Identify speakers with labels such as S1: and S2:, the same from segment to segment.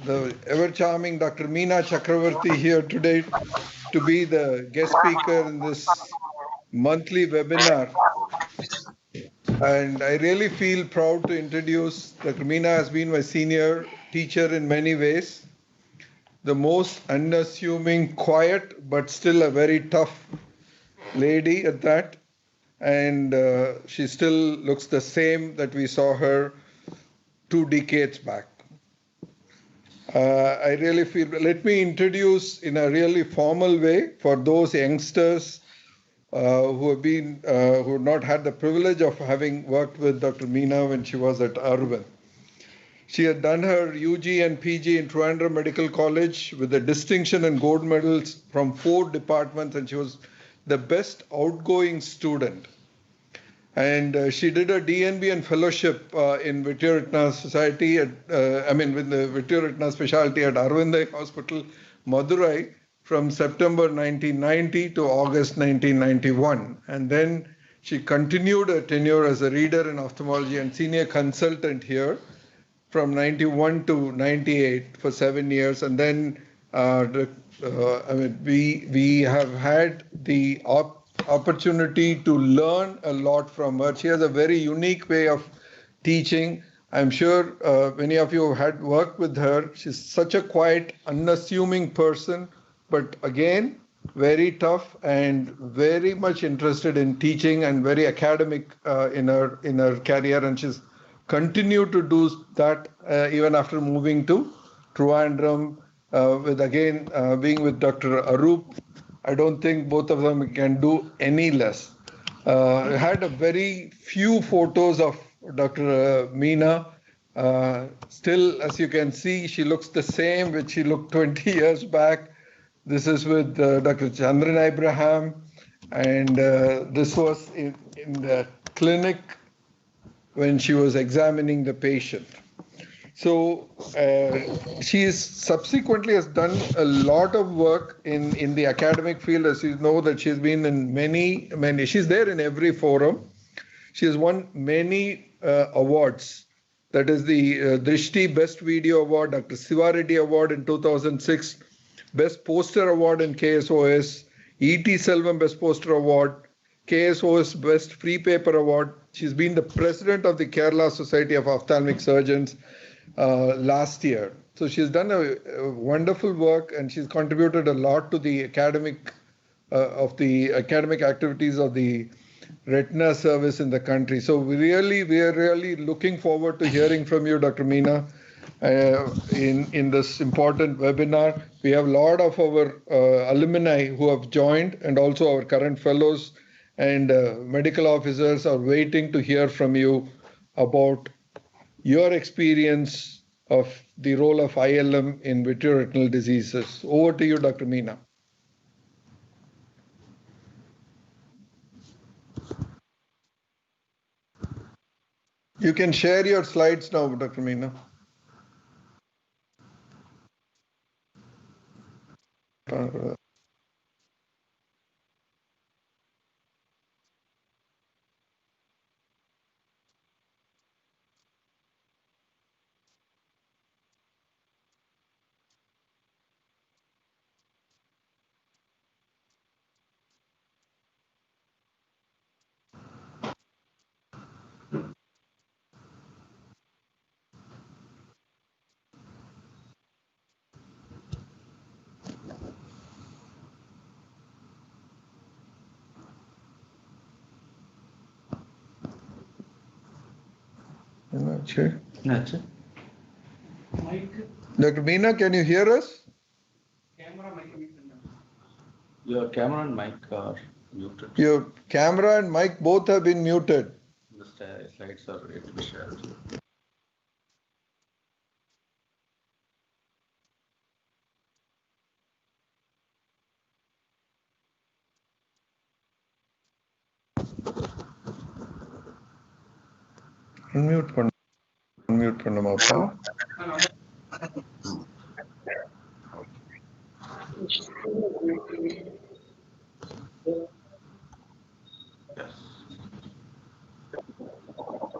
S1: the ever charming Dr. Meena Chakravarti here today to be the guest speaker in this monthly webinar. And I really feel proud to introduce Dr. Meena has been my senior teacher in many ways. The most unassuming, quiet, but still a very tough lady at that. And she still looks the same that we saw her 2 decades back. I really feel, let me introduce in a really formal way for those youngsters who have not had the privilege of having worked with Dr. Meena when she was at Arvind. She had done her UG and PG in Trivandrum Medical College with a distinction and gold medals from 4 departments, and she was the best outgoing student. And she did a DNB and fellowship in Vitreoretinal Society, with the Vitreoretinal specialty at Arvind Hospital, Madurai, from September 1990 to August 1991. And then she continued her tenure as a reader in ophthalmology and senior consultant here from 91 to 98 for 7 years. And then we have had the opportunity to learn a lot from her. She has a very unique way of teaching. I'm sure many of you have had worked with her. She's such a quiet, unassuming person, but again, very tough and very much interested in teaching and very academic in her career. And she's continued to do that even after moving to Trivandrum, being with Dr. Arup. I don't think both of them can do any less. I had a very few photos of Dr. Meena. Still, as you can see, she looks the same which she looked 20 years back. This is with Dr. Chandran Abraham, and this was in the clinic when she was examining the patient. So she subsequently has done a lot of work in the academic field. As you know, that she's been in many, she's there in every forum. She has won many awards. That is the Drishti Best Video Award, Dr. Siva Reddy Award in 2006, Best Poster Award in KSOS, E.T. Selvam Best Poster Award, KSOS Best Free Paper Award. She's been the president of the Kerala Society of Ophthalmic Surgeons last year. So she's done a wonderful work, and she's contributed a lot to the academic activities of the retina service in the country. So we are really looking forward to hearing from you, Dr. Meena, in this important webinar. We have a lot of our alumni who have joined, and also our current fellows and medical officers are waiting to hear from you about your experience of the role of ILM in vitreoretinal diseases. Over to you, Dr. Meena. You can share your slides now, Dr. Meena. Sure. Dr. Meena, can you hear us?
S2: Your camera and mic are muted.
S1: Your camera and mic both have been muted.
S2: The slides are yet to be shared.
S1: Unmute பண்ணுமாப்பா.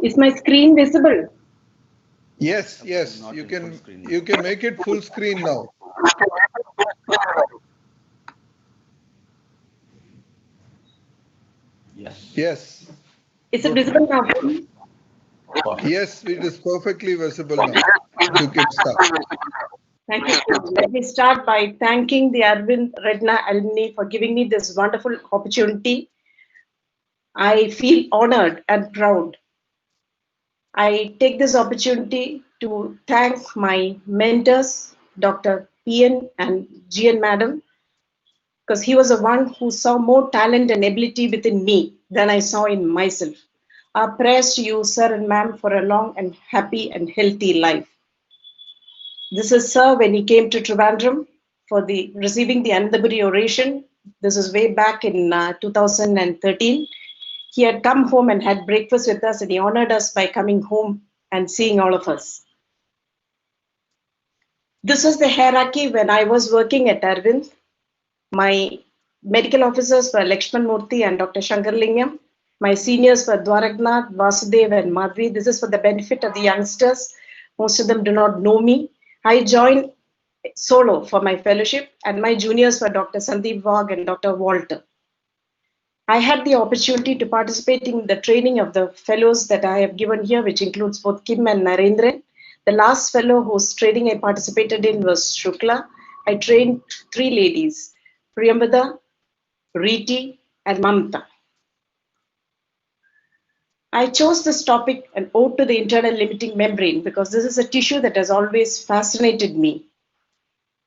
S3: Is my screen visible?
S1: Yes, yes,
S2: Not
S1: you
S2: in full
S1: can
S2: screen.
S1: you can make it full screen now.
S2: Yes.
S1: Yes,
S3: Is it
S1: good.
S3: visible now?
S2: Perfect.
S1: Yes, it is perfectly visible now. You can start.
S3: Thank you. Let me start by thanking the Vitreoretinal alumni for giving me this wonderful opportunity. I feel honored and proud. I take this opportunity to thank my mentors, Dr. PN and GN Madam, because he was the one who saw more talent and ability within me than I saw in myself. Our prayers to you, sir and ma'am, for a long and happy and healthy life. This is Sir when he came to Trivandrum for the receiving the Anandaburi oration. This is way back in 2013. He had come home and had breakfast with us, and he honored us by coming home and seeing all of us. This was the hierarchy when I was working at Arvind. My medical officers were Lakshman Murthy and Dr. Shankarlingam. My seniors were Dwaragnath, Vasudev, and Madhvi. This is for the benefit of the youngsters. Most of them do not know me. I joined solo for my fellowship, and my juniors were Dr. Sandeep Wagh and Dr. Walter. I had the opportunity to participate in the training of the fellows that I have given here, which includes both Kim and Narendran. The last fellow whose training I participated in was Shukla. I trained 3 ladies, Priyambada, Riti, and Mamta. I chose this topic, an ode to the internal limiting membrane, because this is a tissue that has always fascinated me.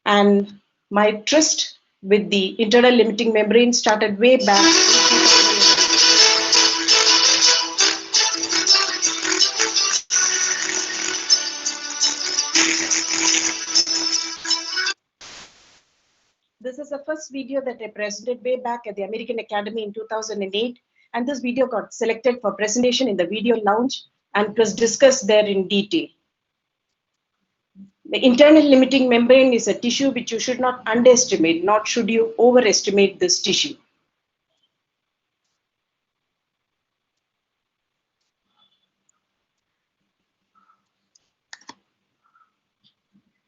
S3: And my tryst with the internal limiting membrane started way back. This is the first video that I presented way back at the American Academy in 2008. And this video got selected for presentation in the video lounge and was discussed there in detail. The internal limiting membrane is a tissue which you should not underestimate, nor should you overestimate this tissue.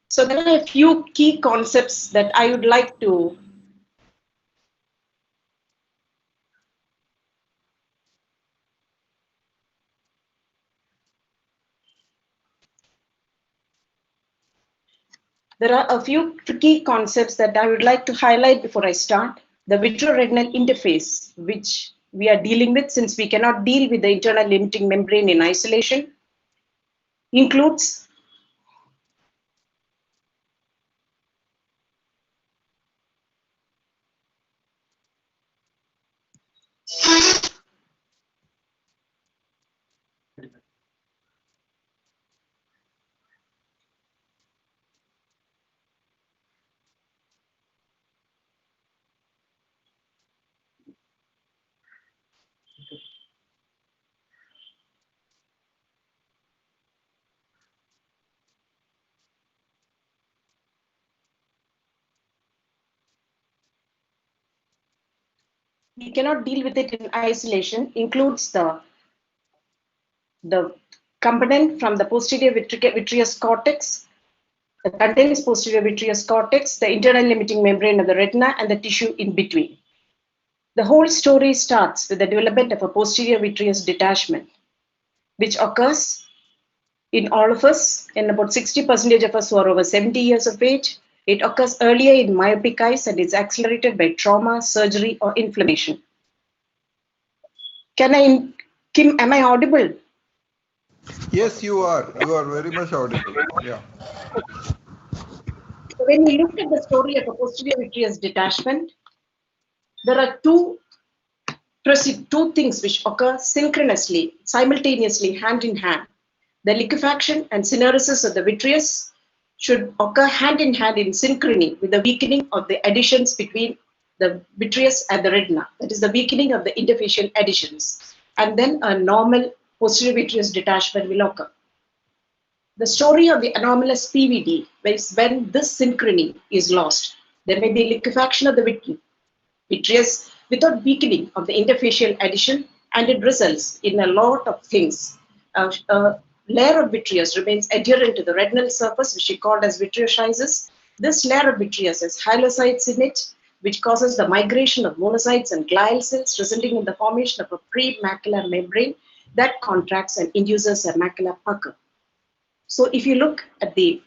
S3: So there are a few key concepts that I would like to There are a few key concepts that I would like to highlight before I start. The vitreoretinal interface, which we are dealing with since we cannot deal with the internal limiting membrane in isolation, includes we cannot deal with it in isolation, includes the component from the posterior vitreous cortex that contains posterior vitreous cortex, the internal limiting membrane of the retina, and the tissue in between. The whole story starts with the development of a posterior vitreous detachment, which occurs in all of us, in about 60% of us who are over 70 years of age. It occurs earlier in myopic eyes and is accelerated by trauma, surgery, or inflammation. Kim, am I audible?
S1: Yes, you are. You are very much audible. Yeah.
S3: So when we look at the story of a posterior vitreous detachment, there are two things which occur synchronously, simultaneously, hand in hand. The liquefaction and syneresis of the vitreous should occur hand in hand in synchrony with the weakening of the adhesions between the vitreous and the retina. That is the weakening of the interfacial adhesions. And then a normal posterior vitreous detachment will occur. The story of the anomalous PVD is when this synchrony is lost. There may be liquefaction of the vitreous without weakening of the interfacial adhesion, and it results in a lot of things. layer of vitreous remains adherent to the retinal surface, which we called as vitreoschizis. This layer of vitreous has hyalurocytes in it, which causes the migration of monocytes and glial cells, resulting in the formation of a premacular membrane that contracts and induces a macular pucker. So if you look at the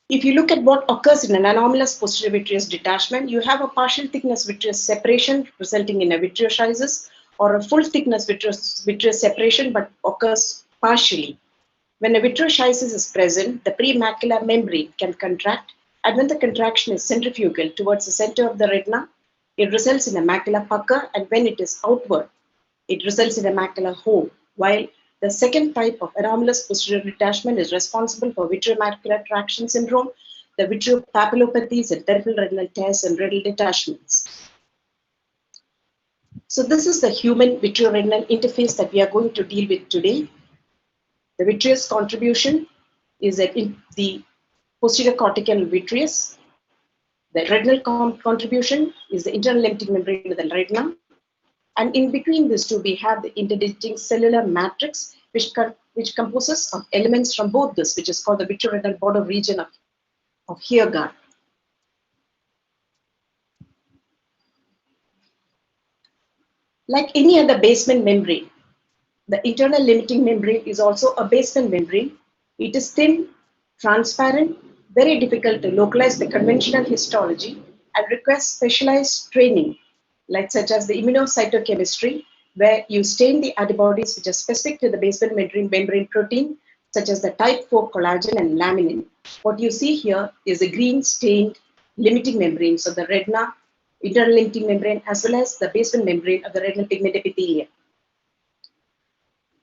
S3: If you look at what occurs in an anomalous posterior vitreous detachment, you have a partial thickness vitreous separation resulting in a vitreoschizis, or a full thickness vitreous separation but occurs partially. When a vitreoschizis is present, the premacular membrane can contract, and when the contraction is centrifugal towards the center of the retina, it results in a macular pucker, and when it is outward, it results in a macular hole, while the second type of anomalous posterior detachment is responsible for vitreomacular traction syndrome, the vitreopapillopathies, and peripheral retinal tears and retinal detachments. So this is the human vitreoretinal interface that we are going to deal with today. The vitreous contribution is in the posterior cortical vitreous. The retinal contribution is the internal limiting membrane of the retina. And in between these two, we have the interdigitating cellular matrix, which composes of elements from both this, which is called the vitreoretinal border region of Heergaard. Like any other basement membrane, the internal limiting membrane is also a basement membrane. It is thin, transparent, very difficult to localize the conventional histology, and requires specialized training, like such as the immunocytochemistry, where you stain the antibodies which are specific to the basement membrane protein, such as the type 4 collagen and laminin. What you see here is a green stained limiting membranes of the retina, internal limiting membrane, as well as the basement membrane of the retinal pigment epithelium.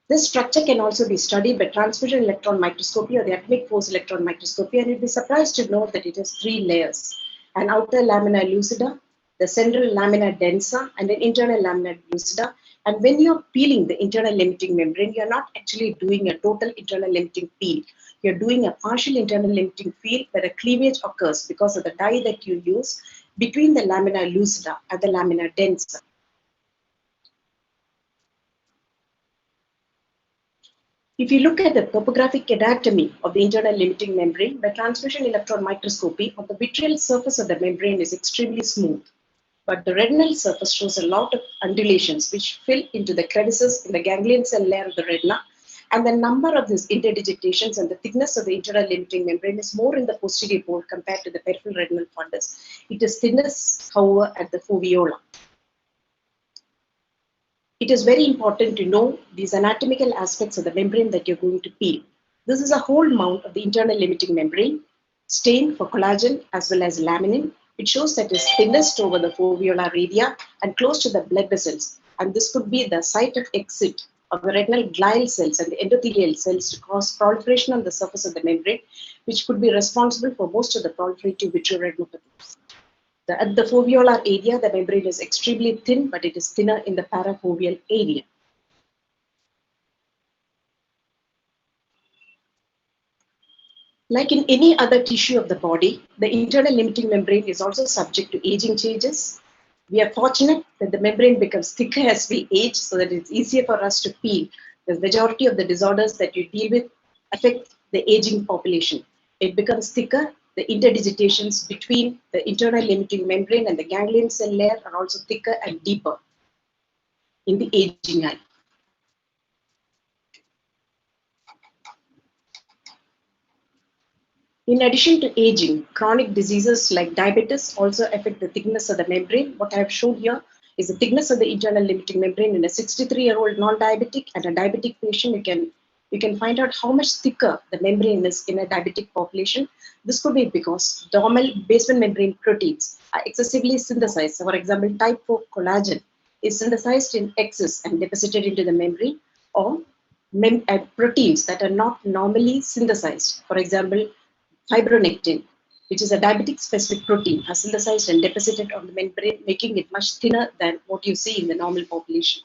S3: This structure can also be studied by transmission electron microscopy or the atomic force electron microscopy, and you'll be surprised to know that it has three layers: an outer lamina lucida, the central lamina densa, and an internal lamina lucida. And when you're peeling the internal limiting membrane, you're not actually doing a total internal limiting peel. You're doing a partial internal limiting peel where a cleavage occurs because of the dye that you use between the lamina lucida and the lamina densa. If you look at the topographic anatomy of the internal limiting membrane by transmission electron microscopy, on the vitreal surface of the membrane is extremely smooth, but the retinal surface shows a lot of undulations which fill into the crevices in the ganglion cell layer of the retina, and the number of these interdigitations and the thickness of the internal limiting membrane is more in the posterior pole compared to the peripheral retinal fundus. It is thinnest, however, at the foveola. It is very important to know these anatomical aspects of the membrane that you're going to peel. This is a whole mount of the internal limiting membrane, stained for collagen as well as laminin. It shows that it is thinnest over the foveolar radii and close to the blood vessels. And this could be the site of exit of the retinal glial cells and the endothelial cells to cause proliferation on the surface of the membrane, which could be responsible for most of the proliferative vitreoretinopathies. At the foveolar area, the membrane is extremely thin, but it is thinner in the parafoveal area. Like in any other tissue of the body, the internal limiting membrane is also subject to aging changes. We are fortunate that the membrane becomes thicker as we age, so that it's easier for us to peel. The majority of the disorders that you deal with affect the aging population. It becomes thicker. The interdigitations between the internal limiting membrane and the ganglion cell layer are also thicker and deeper in the aging eye. In addition to aging, chronic diseases like diabetes also affect the thickness of the membrane. What I have shown here is the thickness of the internal limiting membrane in a 63-year-old non-diabetic and a diabetic patient. You can find out how much thicker the membrane is in a diabetic population. This could be because dermal basement membrane proteins are excessively synthesized. So for example, type 4 collagen is synthesized in excess and deposited into the membrane, or proteins that are not normally synthesized. For example, fibronectin, which is a diabetic specific protein, are synthesized and deposited on the membrane, making it much thinner than what you see in the normal population.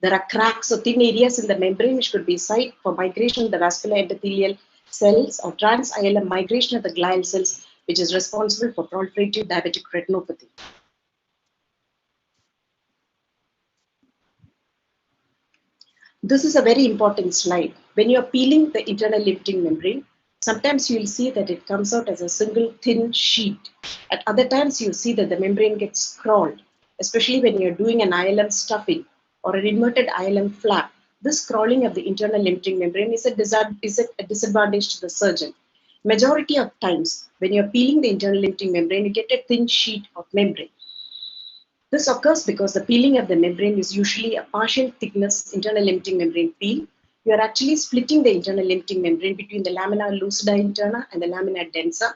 S3: There are cracks or thin areas in the membrane which could be site for migration of the vascular endothelial cells or trans-ILM migration of the glial cells, which is responsible for proliferative diabetic retinopathy. This is a very important slide. When you're peeling the internal limiting membrane, sometimes you'll see that it comes out as a single thin sheet. At other times, you'll see that the membrane gets scrawled, especially when you're doing an ILM stuffing or an inverted ILM flap. This scrawling of the internal limiting membrane is a disadvantage to the surgeon. Majority of times, when you're peeling the internal limiting membrane, you get a thin sheet of membrane. This occurs because the peeling of the membrane is usually a partial thickness internal limiting membrane peel. You are actually splitting the internal limiting membrane between the lamina lucida interna and the lamina densa.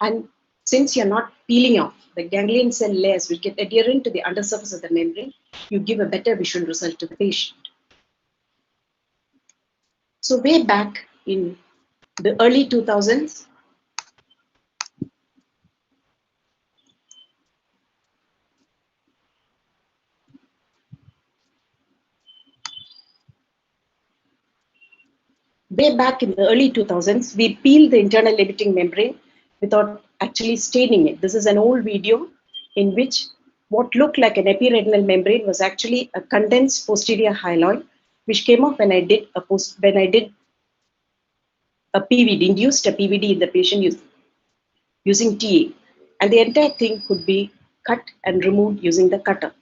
S3: And since you're not peeling off, the ganglion cell layers will get adherent to the undersurface of the membrane. You give a better visual result to the patient. So way back in the early 2000s, we peeled the internal limiting membrane without actually staining it. This is an old video in which what looked like an epiretinal membrane was actually a condensed posterior hyaloid, which came off when I did a PVD, induced a PVD in the patient using TA. And the entire thing could be cut and removed using the cutter.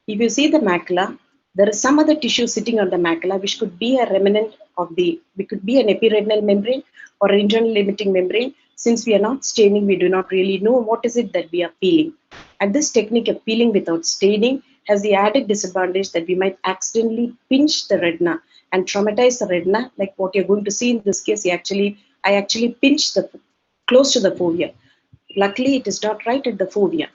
S3: If you see the macula, there is some other tissue sitting on the macula which could be a remnant of it could be an epiretinal membrane or an internal limiting membrane. Since we are not staining, we do not really know what is it that we are peeling. And this technique of peeling without staining has the added disadvantage that we might accidentally pinch the retina and traumatize the retina, like what you're going to see in this case. I actually pinched the close to the fovea. Luckily, it is not right at the fovea.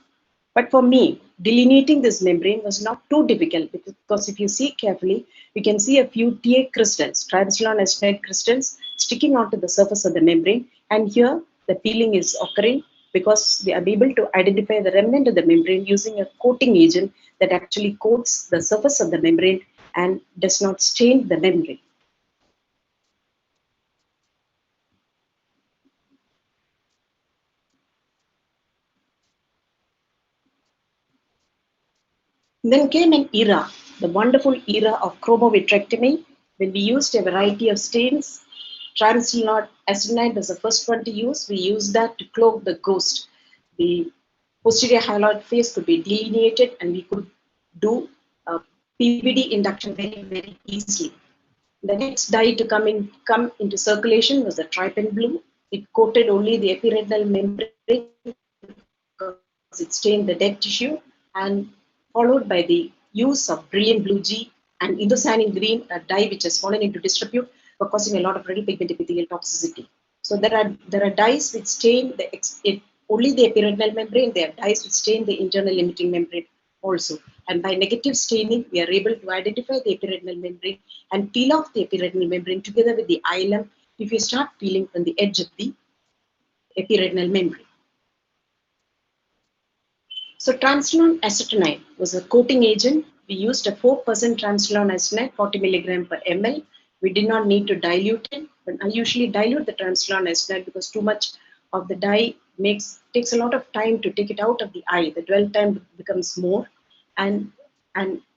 S3: But for me, delineating this membrane was not too difficult because if you see carefully, you can see a few TA crystals, triamcinolone acetonide crystals, sticking onto the surface of the membrane. And here, the peeling is occurring because we are able to identify the remnant of the membrane using a coating agent that actually coats the surface of the membrane and does not stain the membrane. Then came an era, the wonderful era of chromovitrectomy, when we used a variety of stains. Triamcinolone acetonide was the first one to use. We used that to cloak the ghost. The posterior hyaloid face could be delineated and we could do PVD induction very, very easily. The next dye to come into circulation was the trypan blue. It coated only the epiretinal membrane because it stained the dead tissue, and followed by the use of brilliant blue G and indocyanine green, a dye which has fallen into disrepute for causing a lot of retinal pigment epithelial toxicity. So there are dyes which stain only the epiretinal membrane. There are dyes which stain the internal limiting membrane also. And by negative staining, we are able to identify the epiretinal membrane and peel off the epiretinal membrane together with the ileum if you start peeling from the edge of the epiretinal membrane. So triamcinolone acetonide was a coating agent. We used a 4% triamcinolone acetonide, 40 milligram per ml. We did not need to dilute it, but I usually dilute the triamcinolone acetonide because too much of the dye takes a lot of time to take it out of the eye. The dwell time becomes more, and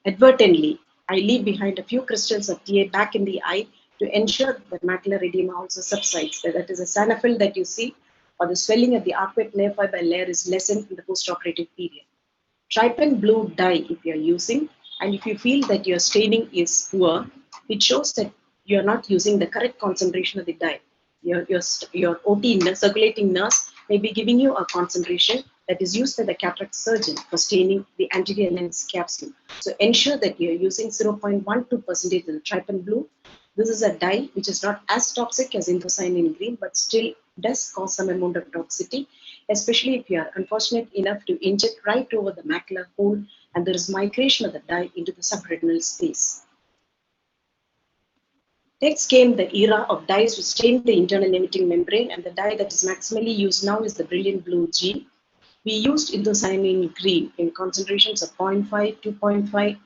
S3: advertently, I leave behind a few crystals of TA back in the eye to ensure that macular edema also subsides. That is a sanophil that you see, or the swelling of the arcuate nerve fiber layer is lessened in the postoperative period. Trypan blue dye if you are using, and if you feel that your staining is poor, it shows that you are not using the correct concentration of the dye. Your OT circulating nurse may be giving you a concentration that is used by the cataract surgeon for staining the anterior lens capsule. So ensure that you are using 0.12% of the trypan blue. This is a dye which is not as toxic as indocyanine green, but still does cause some amount of toxicity, especially if you are unfortunate enough to inject right over the macular hole and there is migration of the dye into the subretinal space. Next came the era of dyes which stained the internal limiting membrane, and the dye that is maximally used now is the brilliant blue G. We used indocyanine green in concentrations of 0.5, 2.5,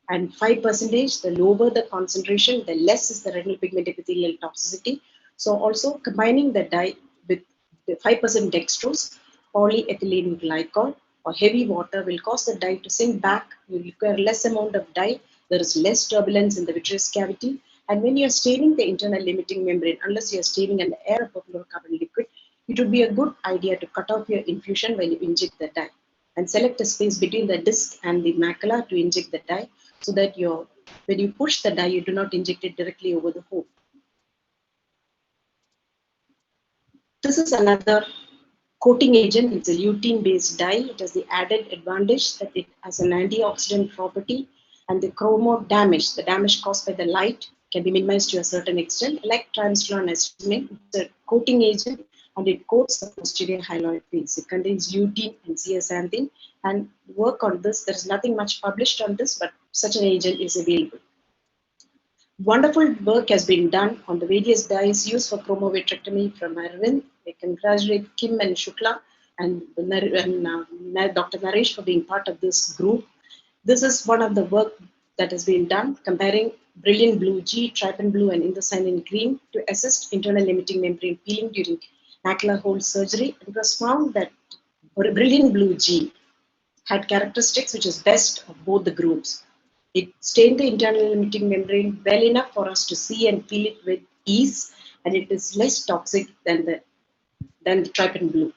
S3: and 5%. The lower the concentration, the less is the retinal pigment epithelial toxicity. So also combining the dye with the 5% dextrose, polyethylene glycol, or heavy water will cause the dye to sink back. You require less amount of dye There is less turbulence in the vitreous cavity. And when you're staining the internal limiting membrane, unless you're staining an air carbon liquid, it would be a good idea to cut off your infusion while you inject the dye and select a space between the disc and the macula to inject the dye so that when you push the dye, you do not inject it directly over the hole. This is another coating agent. It's a lutein-based dye. It has the added advantage that it has an antioxidant property, and the chromo damage, the damage caused by the light, can be minimized to a certain extent. Like transferon estimate, it's a coating agent, and it coats the posterior hyaloid veins. It contains lutein and zeaxanthin, and work on this. There is nothing much published on this, but such an agent is available. Wonderful work has been done on the various dyes used for chromovitrectomy from Arvind. I congratulate Kim and Shukla and Dr. Naresh for being part of this group. This is one of the work that has been done comparing Brilliant Blue G, Trypan Blue, and Indocyanine Green to assist internal limiting membrane peeling during macular hole surgery. It was found that Brilliant Blue G had characteristics which is best of both the groups. It stained the internal limiting membrane well enough for us to see and feel it with ease, and it is less toxic than the Trypan Blue.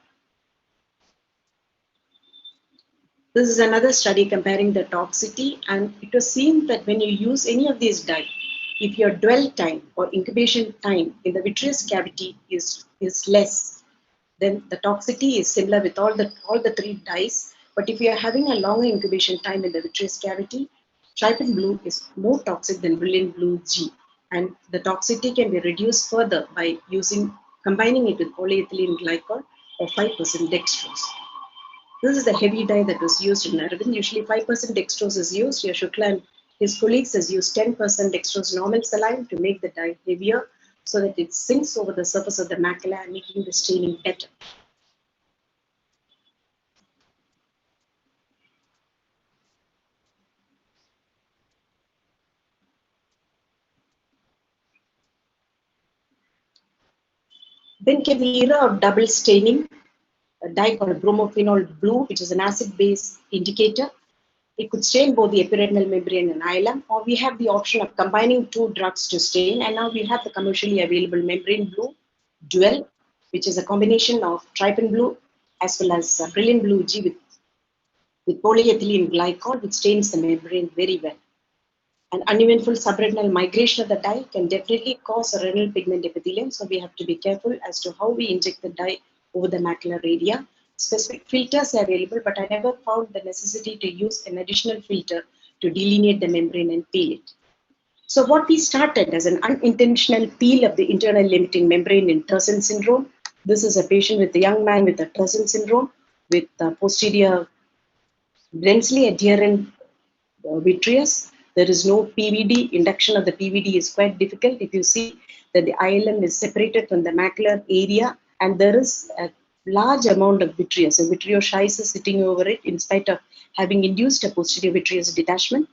S3: This is another study comparing the toxicity, and it was seen that when you use any of these dyes, if your dwell time or incubation time in the vitreous cavity is less, then the toxicity is similar with all the three dyes. But if you are having a longer incubation time in the vitreous cavity, Trypan Blue is more toxic than Brilliant Blue G, and the toxicity can be reduced further by combining it with polyethylene glycol or 5% dextrose. This is the heavy dye that was used in Arvind. Usually 5% dextrose is used. Here Shukla and his colleagues has used 10% dextrose normal saline to make the dye heavier so that it sinks over the surface of the macula, making the staining better. Then came the era of double staining, a dye called bromophenol blue, which is an acid-base indicator. It could stain both the epiretinal membrane and ileum, or we have the option of combining two drugs to stain, and now we have the commercially available membrane blue dual, which is a combination of Trypan Blue as well as Brilliant Blue G with polyethylene glycol, which stains the membrane very well. An uneventful subretinal migration of the dye can definitely cause a retinal pigment epithelium, so we have to be careful as to how we inject the dye over the macular area. Specific filters are available, but I never found the necessity to use an additional filter to delineate the membrane and peel it. So what we started as an unintentional peel of the internal limiting membrane in Terson syndrome. This is a patient with a young man with a Terson syndrome with posterior densely adherent vitreous. There is no PVD. Induction of the PVD is quite difficult. If you see that the ileum is separated from the macular area and there is a large amount of vitreous, a vitreoscheiss sitting over it in spite of having induced a posterior vitreous detachment.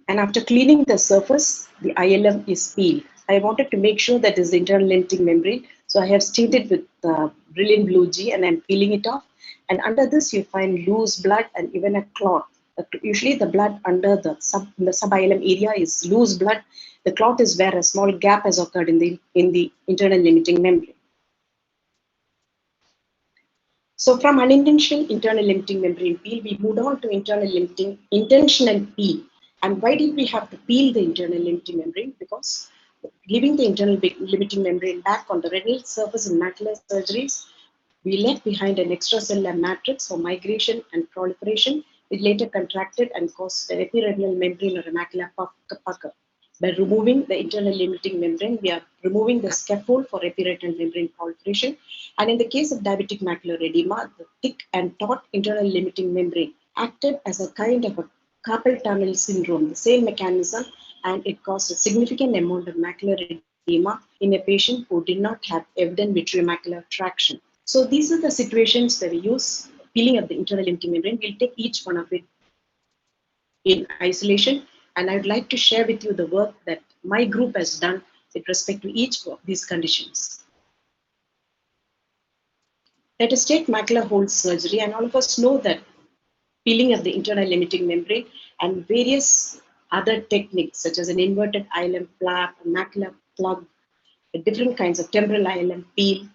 S3: And after cleaning the surface, the ileum is peeled. I wanted to make sure that is the internal limiting membrane. So I have stained it with Brilliant Blue G and I'm peeling it off. And under this, you find loose blood and even a clot. Usually the blood under the subileum area is loose blood. The clot is where a small gap has occurred in the internal limiting membrane. So from unintentional internal limiting membrane peel, we moved on to internal limiting intentional peel. And why did we have to peel the internal limiting membrane? Because leaving the internal limiting membrane back on the retinal surface in macular surgeries, we left behind an extracellular matrix for migration and proliferation. It later contracted and caused an epiretinal membrane or a macular pucker. By removing the internal limiting membrane, we are removing the scaffold for epiretinal membrane proliferation. And in the case of diabetic macular edema, the thick and taut internal limiting membrane acted as a kind of a carpal tunnel syndrome, the same mechanism, and it caused a significant amount of macular edema in a patient who did not have evident vitreomacular traction. So these are the situations where we use peeling of the internal limiting membrane. We'll take each one of it in isolation, and I'd like to share with you the work that my group has done with respect to each of these conditions. Let us take macular hole surgery, and all of us know that peeling of the internal limiting membrane and various other techniques such as an inverted ILM flap, a macular plug, different kinds of temporal ILM peel,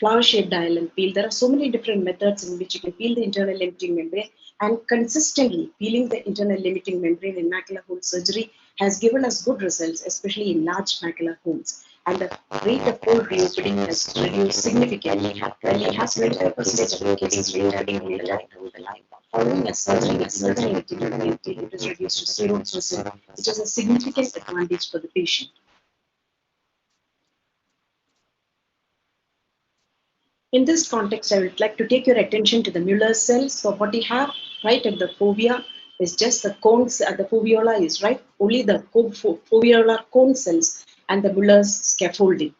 S3: flower-shaped ILM peel. There are so many different methods in which you can peel the internal limiting membrane, and consistently peeling the internal limiting membrane in macular hole surgery has given us good results, especially in large macular holes. And the rate of hole reopening has reduced significantly. Nearly half 25% of cases reopening with the line. Following a surgery with internal limiting membrane peel, it is reduced to 0%, which is a significant advantage for the patient. In this context, I would like to take your attention to the Muller cells. So what we have right at the fovea is just the cones, the foveola is right, only the foveolar cone cells and the Muller's scaffolding.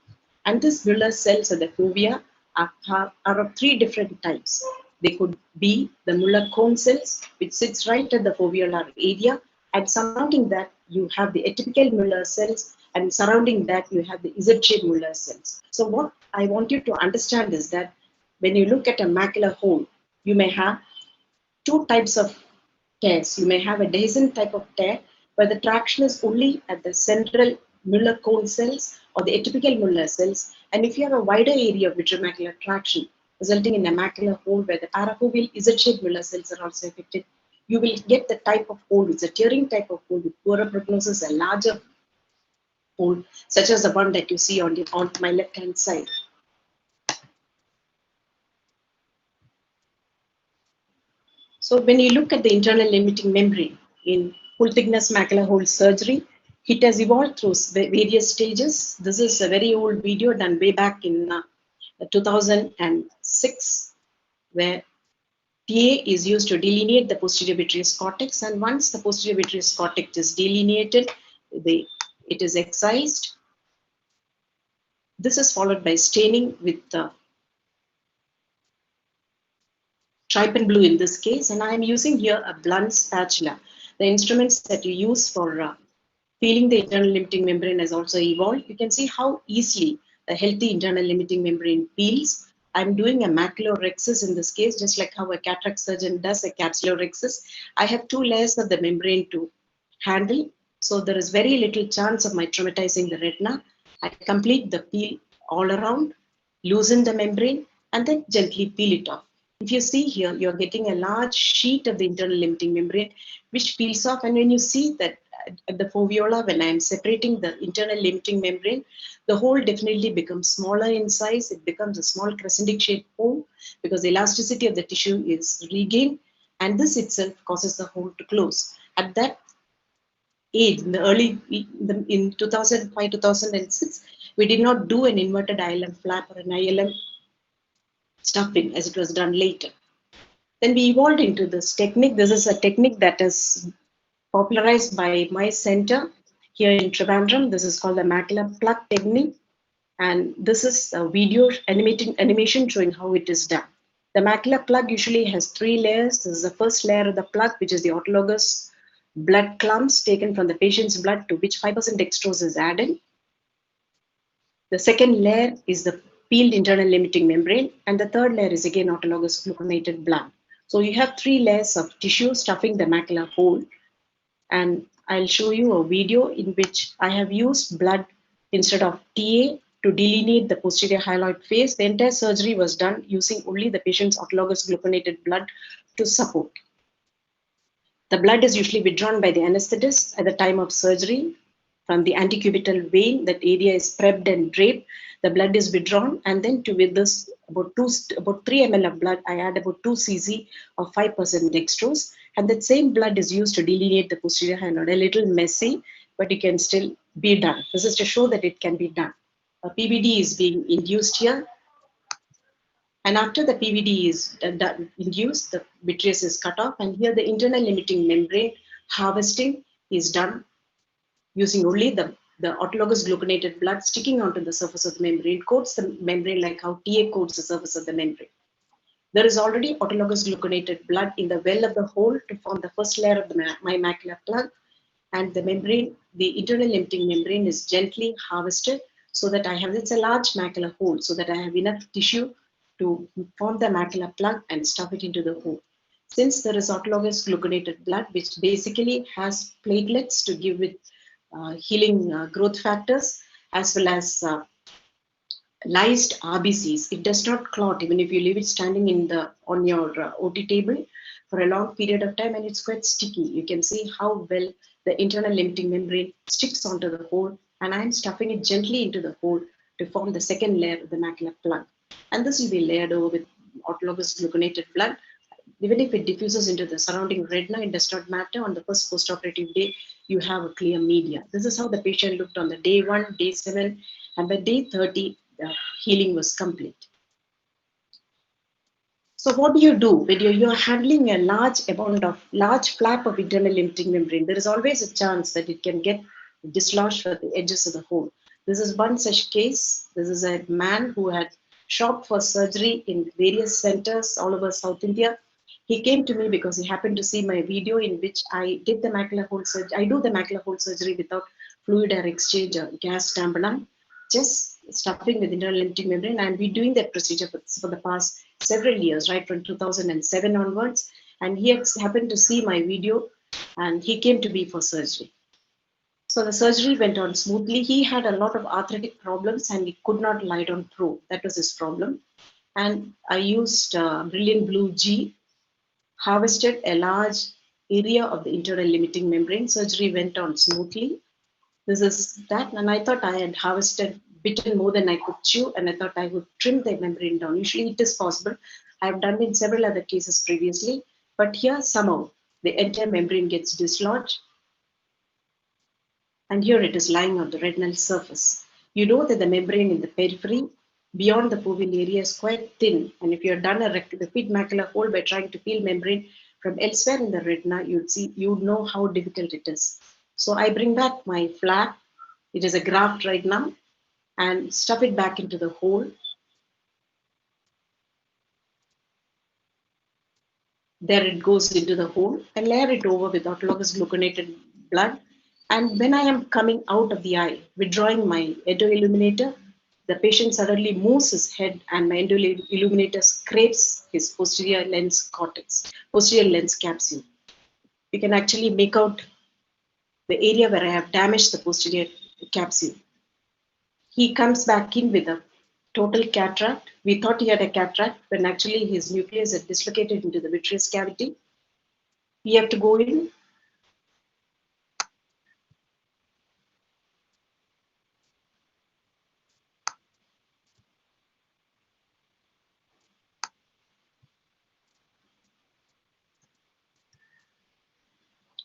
S3: And these Muller cells at the fovea are of three different types. They could be the Muller cone cells, which sits right at the foveolar area, and surrounding that you have the atypical Muller cells, and surrounding that you have the Z-shaped Muller cells. So what I want you to understand is that when you look at a macular hole, you may have two types of tears. You may have a dehiscent type of tear where the traction is only at the central Muller cone cells or the atypical Muller cells. And if you have a wider area of vitreomacular traction, resulting in a macular hole where the parafoveal Z-shaped Muller cells are also affected, you will get the type of hole, it's a tearing type of hole with poorer prognosis, a larger hole, such as the one that you see on my left-hand side. So when you look at the internal limiting membrane in full thickness macular hole surgery, it has evolved through various stages. This is a very old video done way back in 2006, where TA is used to delineate the posterior vitreous cortex, and once the posterior vitreous cortex is delineated, it is excised. This is followed by staining with trypan blue in this case, and I am using here a blunt spatula. The instruments that you use for peeling the internal limiting membrane has also evolved. You can see how easily a healthy internal limiting membrane peels. I'm doing a maculorhexis in this case, just like how a cataract surgeon does a capsulorhexis. I have two layers of the membrane to handle, so there is very little chance of my traumatizing the retina. I complete the peel all around, loosen the membrane, and then gently peel it off. If you see here, you're getting a large sheet of the internal limiting membrane, which peels off. And when you see that at the foveola, when I'm separating the internal limiting membrane, the hole definitely becomes smaller in size. It becomes a small crescentic shaped hole because the elasticity of the tissue is regained, and this itself causes the hole to close. At that age, in the early, in 2005, 2006, we did not do an inverted ILM flap or an ILM stuffing as it was done later. Then we evolved into this technique. This is a technique that is popularized by my center here in Trivandrum. This is called the macular plug technique. And this is a video animation showing how it is done. The macular plug usually has three layers. This is the first layer of the plug, which is the autologous blood clumps taken from the patient's blood to which 5% dextrose is added. The second layer is the peeled internal limiting membrane, and the third layer is again autologous gluconated blood. So you have three layers of tissue stuffing the macular hole, and I'll show you a video in which I have used blood instead of TA to delineate the posterior hyaloid face. The entire surgery was done using only the patient's autologous gluconated blood to support. The blood is usually withdrawn by the anesthetist at the time of surgery. From the antecubital vein, that area is prepped and draped. The blood is withdrawn, and then with this about 3 ml of blood, I add about 2 cc of 5% dextrose, and that same blood is used to delineate the posterior hyaloid. A little messy, but it can still be done. This is to show that it can be done. A PVD is being induced here, and after the PVD is induced, the vitreous is cut off, and here the internal limiting membrane harvesting is done using only the autologous gluconated blood sticking onto the surface of the membrane. Coats the membrane like how TA coats the surface of the membrane. There is already autologous gluconated blood in the well of the hole to form the first layer of my macular plug, and the membrane, the internal limiting membrane, is gently harvested so that it's a large macular hole, so that I have enough tissue to form the macular plug and stuff it into the hole. Since there is autologous gluconated blood, which basically has platelets to give with healing growth factors, as well as lysed RBCs. It does not clot even if you leave it standing in the on your OT table for a long period of time, and it's quite sticky. You can see how well the internal limiting membrane sticks onto the hole, and I'm stuffing it gently into the hole to form the second layer of the macular plug. And this will be layered over with autologous gluconated blood. Even if it diffuses into the surrounding retina, it does not matter. On the first postoperative day, you have a clear media. This is how the patient looked on the day 1, day 7, and by day 30, the healing was complete. So what do you do when you're handling a large flap of internal limiting membrane? There is always a chance that it can get dislodged at the edges of the hole. This is one such case. This is a man who had shopped for surgery in various centers all over South India. He came to me because he happened to see my video in which I did the macular hole surgery. I do the macular hole surgery without fluid air exchange or gas tamponade, just stuffing with internal limiting membrane. And we're doing that procedure for the past several years, right from 2007 onwards. And he happened to see my video and he came to me for surgery. So the surgery went on smoothly. He had a lot of arthritic problems and he could not lie down through. That was his problem. And I used Brilliant Blue G, harvested a large area of the internal limiting membrane. Surgery went on smoothly. This is that, and I thought I had harvested, bitten more than I could chew, and I thought I would trim the membrane down. Usually it is possible. I have done it in several other cases previously, but here somehow the entire membrane gets dislodged, and here it is lying on the retinal surface. You know that the membrane in the periphery beyond the foveal area is quite thin, and if you have done a repeat macular hole by trying to peel membrane from elsewhere in the retina, you'd know how difficult it is. So I bring back my flap. It is a graft right now, and stuff it back into the hole. There it goes into the hole, and layer it over with autologous gluconated blood. And when I am coming out of the eye, withdrawing my endoilluminator, the patient suddenly moves his head and my endoilluminator scrapes his posterior lens cortex, posterior lens capsule. You can actually make out the area where I have damaged the posterior capsule. He comes back in with a total cataract. We thought he had a cataract when actually his nucleus had dislocated into the vitreous cavity. We have to go in.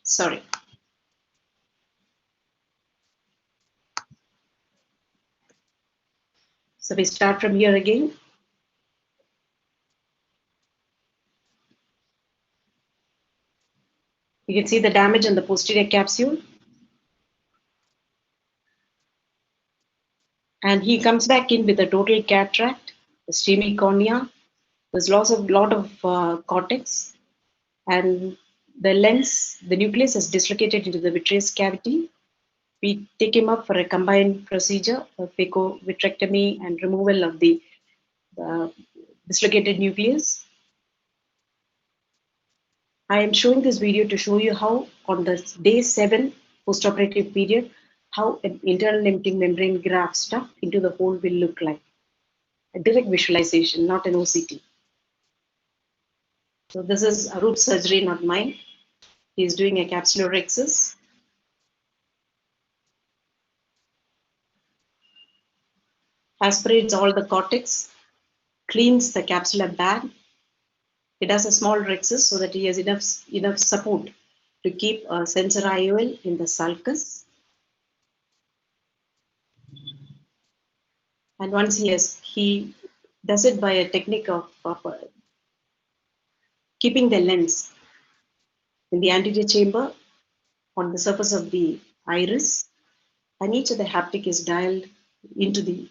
S3: Sorry. So we start from here again. You can see the damage on the posterior capsule. And he comes back in with a total cataract, a streamy cornea. There's lot of cortex. And the lens, the nucleus is dislocated into the vitreous cavity. We take him up for a combined procedure of phaco-vitrectomy and removal of the dislocated nucleus. I am showing this video to show you how on the day 7 postoperative period, how an internal limiting membrane graft stuffed into the hole will look like. A direct visualization, not an OCT. So this is Aroop's surgery, not mine. He's doing a capsulorhexis. Aspirates all the cortex, cleans the capsular bag. He does a small rhexis so that he has enough support to keep a sensor IOL in the sulcus. And once he does it by a technique of keeping the lens in the anterior chamber on the surface of the iris, and each of the haptic is dialed into the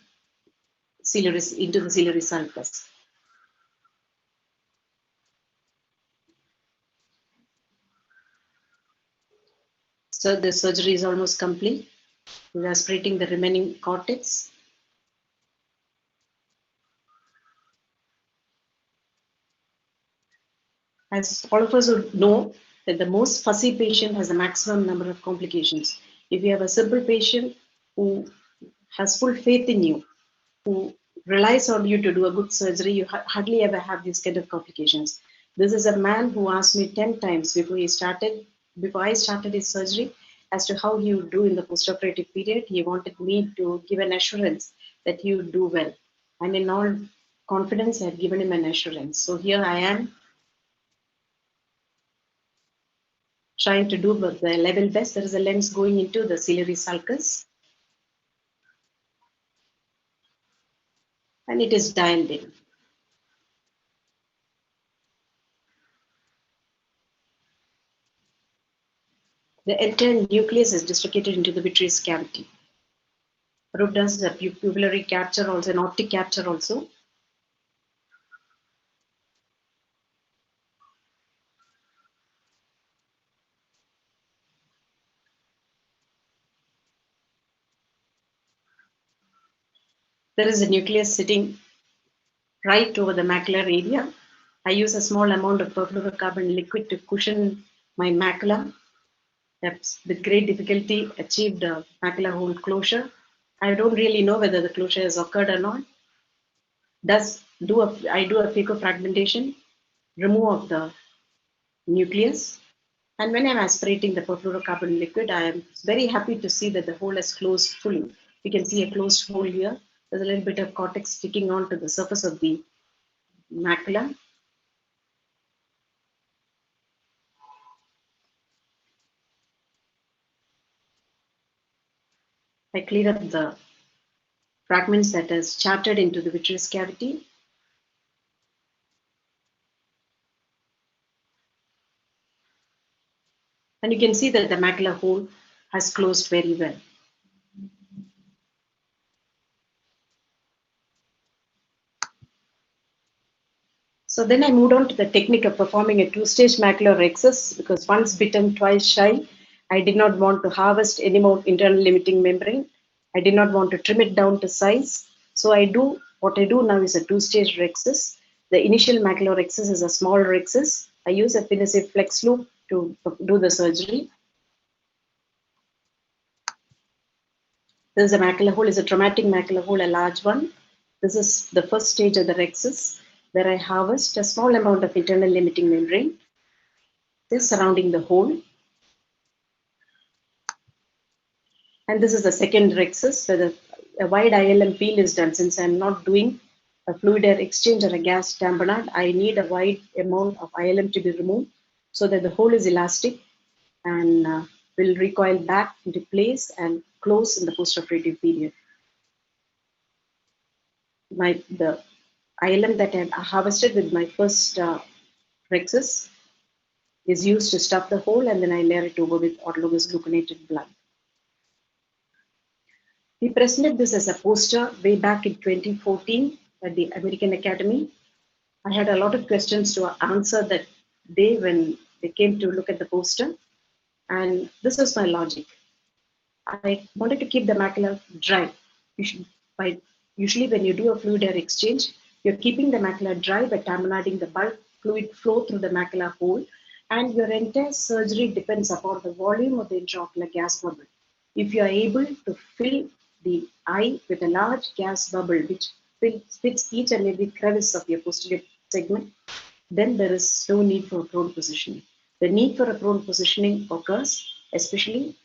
S3: ciliary sulcus. So the surgery is almost complete. We're aspirating the remaining cortex. As all of us would know, that the most fussy patient has the maximum number of complications. If you have a simple patient who has full faith in you, who relies on you to do a good surgery, you hardly ever have these kind of complications. This is a man who asked me 10 times before I started his surgery, as to how he would do in the postoperative period. He wanted me to give an assurance that he would do well. And in all confidence, I had given him an assurance. So here I am, trying to do the level best. There is a lens going into the ciliary sulcus, and it is dialed in. The entire nucleus is dislocated into the vitreous cavity. Root does a pupillary capture also, an optic capture also. There is a nucleus sitting right over the macular area. I use a small amount of perfluorocarbon liquid to cushion my macula. That's with great difficulty achieved a macular hole closure. I don't really know whether the closure has occurred or not. I do a phaco-fragmentation, remove of the nucleus, and when I'm aspirating the perfluorocarbon liquid, I am very happy to see that the hole has closed fully. You can see a closed hole here. There's a little bit of cortex sticking onto the surface of the macula. I clear up the fragments that has chattered into the vitreous cavity. And you can see that the macular hole has closed very well. So then I moved on to the technique of performing a two-stage macular rhexis, because once bitten, twice shy. I did not want to harvest any more internal limiting membrane. I did not want to trim it down to size. So what I do now is a two-stage rhexis. The initial macular rhexis is a small rhexis. I use a Finisave flex loop to do the surgery. This is a macular hole, is a traumatic macular hole, a large one. This is the first stage of the rhexis, where I harvest a small amount of internal limiting membrane. This surrounding the hole. And this is the second rhexis, where a wide ILM peel is done. Since I'm not doing a fluid air exchange or a gas tamponade, I need a wide amount of ILM to be removed so that the hole is elastic and will recoil back into place and close in the postoperative period. The ILM that I harvested with my first rhexis is used to stuff the hole, and then I layer it over with autologous gluconated blood. We presented this as a poster way back in 2014 at the American Academy. I had a lot of questions to answer that day when they came to look at the poster, and this was my logic. I wanted to keep the macula dry. Usually when you do a fluid air exchange, you're keeping the macula dry by tamponading the bulk fluid flow through the macular hole, and your entire surgery depends upon the volume of the intraocular gas bubble. If you are able to fill the eye with a large gas bubble which fits each and every crevice of your posterior segment, then there is no need for a prone positioning. The need for a prone positioning occurs especially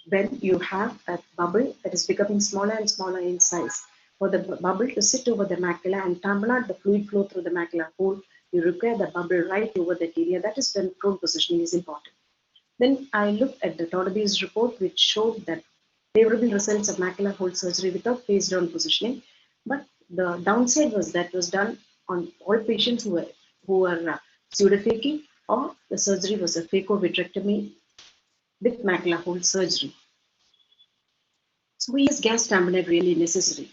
S3: when you have a bubble that is becoming smaller and smaller in size. For the bubble to sit over the macula and tamponade the fluid flow through the macular hole, you require the bubble right over that area. That is when prone positioning is important. Then I looked at the Tordaby's report, which showed that favorable results of macular hole surgery without face down positioning. But the downside was that was done on all patients who were pseudophakic, or the surgery was a phaco-vitrectomy with macular hole surgery. So is gas tamponade really necessary?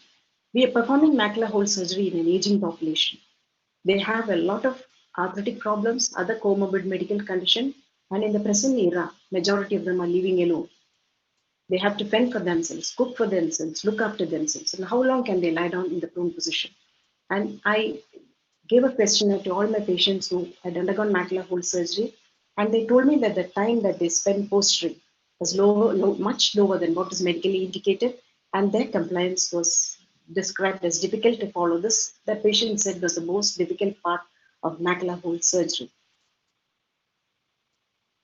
S3: We are performing macular hole surgery in an aging population. They have a lot of arthritic problems, other comorbid medical condition, and in the present era, majority of them are living alone. They have to fend for themselves, cook for themselves, look after themselves. And how long can they lie down in the prone position? And gave a questionnaire to all my patients who had undergone macular hole surgery, and they told me that the time that they spent post-surgery was much lower than what is medically indicated, and their compliance was described as difficult to follow. This, the patient said, was the most difficult part of macular hole surgery.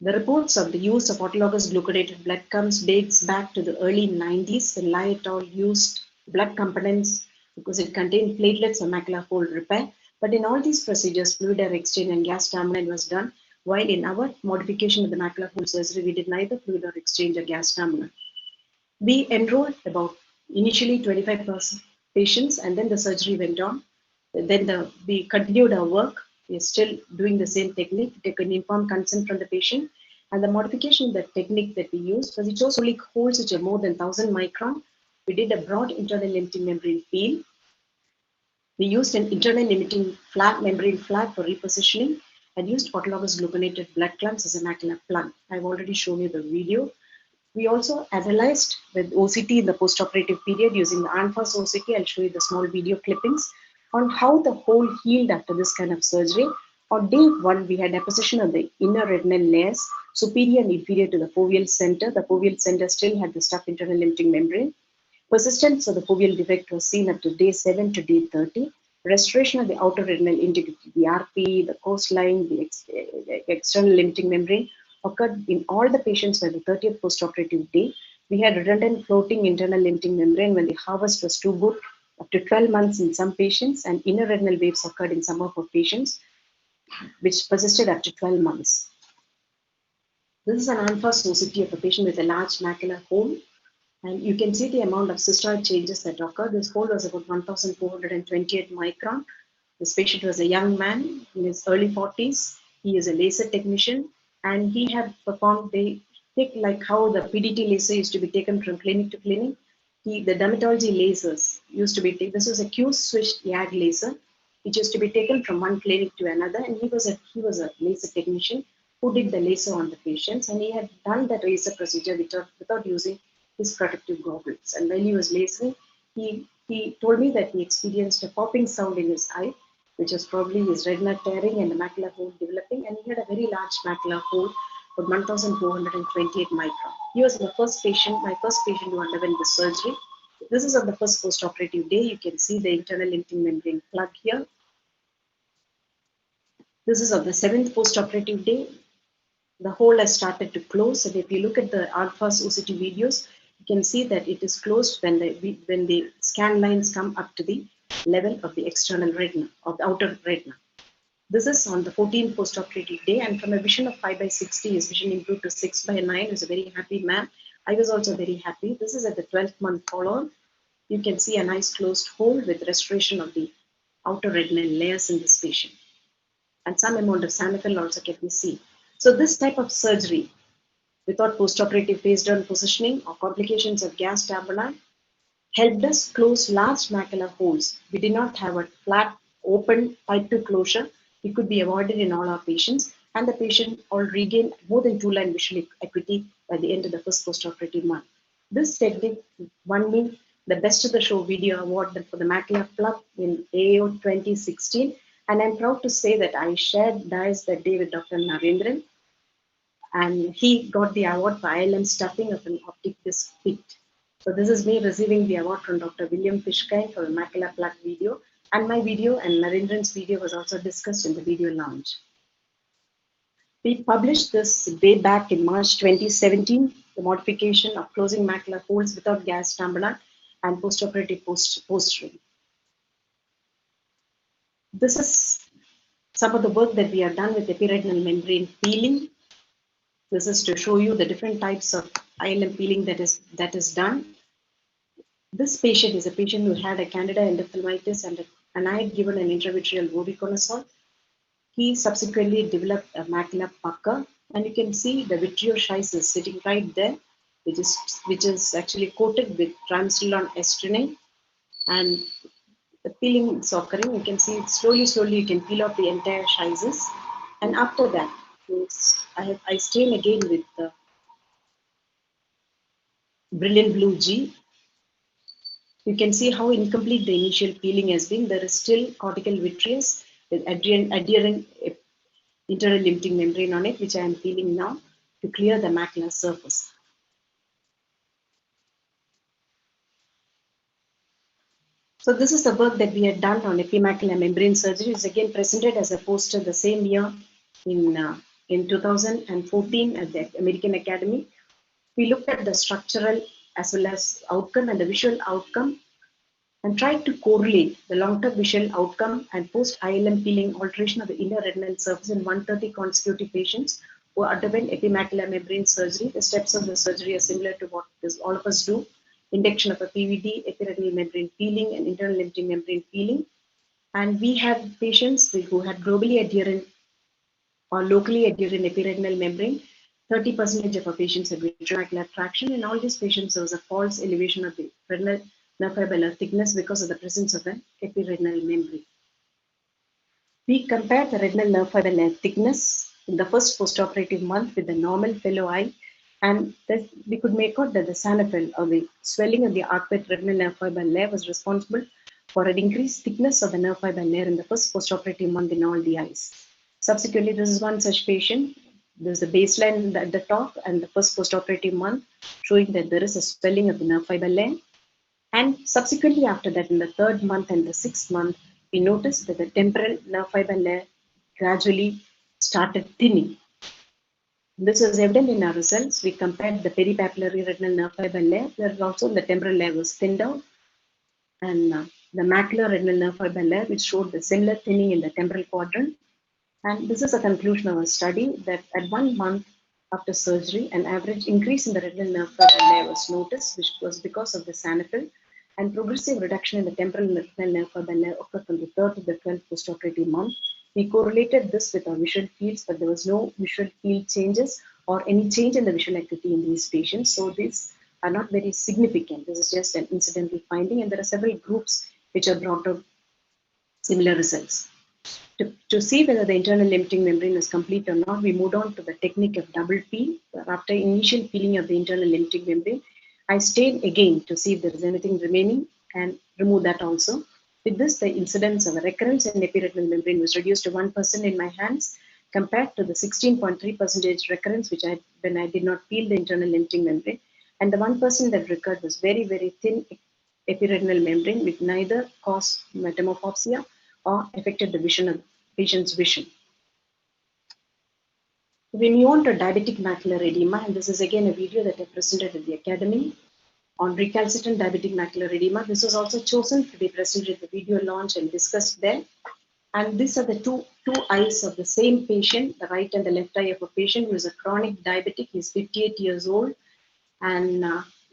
S3: The reports of the use of autologous gluconated blood comes dates back to the early 90s when Lai et al. Used blood components because it contained platelets for macular hole repair. But in all these procedures, fluid air exchange and gas turbine was done, while in our modification of the macular hole surgery, we did neither fluid air exchange or gas turbine. We enrolled about initially 25% patients, and then the surgery went on. Then we continued our work. We are still doing the same technique, take an informed consent from the patient. And the modification of the technique that we used was, it chose only holes which are more than 1000 micron. We did a broad internal limiting membrane peel. We used an internal limiting membrane flag for repositioning and used autologous gluconated blood clumps as a macular plug. I've already shown you the video. We also analyzed with OCT in the postoperative period using the ANFAS OCT. I'll show you the small video clippings on how the hole healed after this kind of surgery. On day 1, we had deposition of the inner retinal layers, superior and inferior to the foveal center. The foveal center still had the stuffed internal limiting membrane. Persistence of the foveal defect was seen up to day 7 to day 30. Restoration of the outer retinal integrity, the RP, the coastline, the external limiting membrane occurred in all the patients by the 30th postoperative day. We had redundant floating internal limiting membrane when the harvest was too good, up to 12 months in some patients, and inner retinal waves occurred in some of our patients, which persisted up to 12 months. This is an ANFAS OCT of a patient with a large macular hole. And you can see the amount of cystoid changes that occur. This hole was about 1,428 micron. This patient was a young man in his early 40s. He is a laser technician, and he had performed, they take like how the PDT laser used to be taken from clinic to clinic. The dermatology lasers used to be taken. This was a Q-switched YAG laser, which used to be taken from one clinic to another. And he was a laser technician who did the laser on the patients, and he had done that laser procedure without using his protective goggles. And when he was lasering, he told me that he experienced a popping sound in his eye, which was probably his retina tearing and the macular hole developing. And he had a very large macular hole of 1,428 micron. He was my first patient who underwent the surgery. This is on the first postoperative day. You can see the internal limiting membrane plug here. This is on the 7th postoperative day. The hole has started to close, and if you look at the ANFAS OCT videos, you can see that it is closed when the scan lines come up to the level of the external retina, of the outer retina. This is on the 14th postoperative day, and from a vision of 5/60, his vision improved to 6/9. He was a very happy man. I was also very happy. This is at the 12th month follow-on. You can see a nice closed hole with restoration of the outer retinal layers in this patient. And some amount of Sanofi also can be seen. So this type of surgery, without postoperative phase down positioning or complications of gas turbine, helped us close large macular holes. We did not have a flat, open, type 2 closure. It could be avoided in all our patients, and the patient all regained more than 2-line visual acuity by the end of the first postoperative month. This technique won me the Best of the Show video award for the macular plug in AO 2016, and I'm proud to say that I shared dice that day with Dr. Narendran, and he got the award for ILM stuffing of an optic disc pit. So this is me receiving the award from Dr. William Fishkind for the macular plug video, and my video and Narendran's video was also discussed in the video launch. We published this way back in March 2017, the modification of closing macular holes without gas tamponade and postoperative posturing. This is some of the work that we have done with epiretinal membrane peeling. This is to show you the different types of ILM peeling that is done. This patient is a patient who had a candida endophthalmitis, and I had given an intravitreal voriconazole. He subsequently developed a macular pucker, and you can see the vitreoretinal sitting right there, which is actually coated with triamcinolone estrenane, and the peeling is occurring. You can see it slowly you can peel off the entire schisis, and after that, I stain again with the Brilliant Blue G. You can see how incomplete the initial peeling has been. There is still cortical vitreous, with adherent internal limiting membrane on it, which I am peeling now to clear the macular surface. So this is the work that we had done on epimacular membrane surgery. It's again presented as a poster the same year in 2014 at the American Academy. We looked at the structural as well as outcome and the visual outcome and tried to correlate the long-term visual outcome and post-ILM peeling alteration of the inner retinal surface in 130 consecutive patients who underwent epimacular membrane surgery. The steps of the surgery are similar to what all of us do. Induction of a PVD, epiretinal membrane peeling, and internal limiting membrane peeling. And we had patients who had globally adherent or locally adherent epiretinal membrane. 30% of our patients had vitreoretinal traction. In all these patients, there was a false elevation of the retinal nerve fiber thickness because of the presence of an epiretinal membrane. We compared the retinal nerve fiber thickness in the first postoperative month with the normal fellow eye, and we could make out that the sanophil, or the swelling of the arcuate retinal nerve fiber layer, was responsible for an increased thickness of the nerve fiber layer in the first postoperative month in all the eyes. Subsequently, this is one such patient. There's a baseline at the top and the first postoperative month showing that there is a swelling of the nerve fiber layer. And subsequently after that, in the third month and the sixth month, we noticed that the temporal nerve fiber layer gradually started thinning. This was evident in our results. We compared the peripapillary retinal nerve fiber layer, where also the temporal layer was thinned out, and the macular retinal nerve fiber layer, which showed the similar thinning in the temporal quadrant. And this is a conclusion of our study that at 1 month after surgery, an average increase in the retinal nerve fiber layer was noticed, which was because of the sanophil, and progressive reduction in the temporal retinal nerve fiber layer occurred from the 3rd to the 12th postoperative month. We correlated this with our visual fields, but there was no visual field changes or any change in the visual acuity in these patients. So these are not very significant. This is just an incidental finding, and there are several groups which have brought out similar results. To see whether the internal limiting membrane is complete or not, we moved on to the technique of double peel. After initial peeling of the internal limiting membrane, I stayed again to see if there is anything remaining and remove that also. With this, the incidence of a recurrence in epiretinal membrane was reduced to 1% in my hands compared to the 16.3% recurrence which when I did not peel the internal limiting membrane. And the 1% that recurred was very, very thin epiretinal membrane, which neither caused metamorphopsia or affected the vision of the patient's vision. We move on to diabetic macular edema, and this is again a video that I presented at the Academy on recalcitrant diabetic macular edema. This was also chosen to be presented at the video launch and discussed there. And these are the two eyes of the same patient, the right and the left eye of a patient who is a chronic diabetic. He's 58 years old, and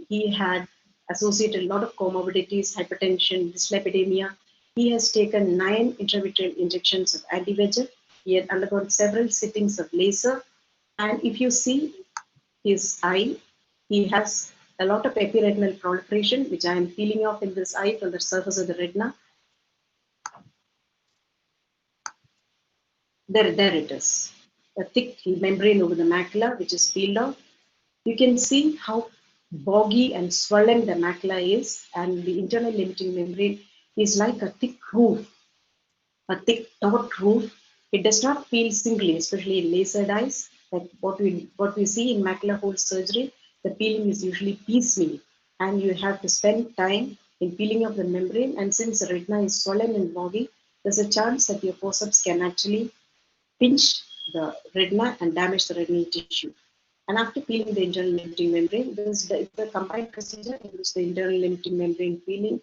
S3: he had associated a lot of comorbidities, hypertension, dyslipidemia. He has taken 9 intravitreal injections of anti-VEGF. He had undergone several sittings of laser. And if you see his eye, he has a lot of epiretinal proliferation, which I am peeling off in this eye from the surface of the retina. There it is. A thick membrane over the macula, which is peeled off. You can see how boggy and swollen the macula is, and the internal limiting membrane is like a thick roof, a thick taut roof. It does not peel singly, especially in laser eyes, like what we see in macular hole surgery. The peeling is usually piecemeal, and you have to spend time in peeling of the membrane. And since the retina is swollen and boggy, there's a chance that your forceps can actually pinch the retina and damage the retinal tissue. And after peeling the internal limiting membrane, this is the combined procedure in which the internal limiting membrane peeling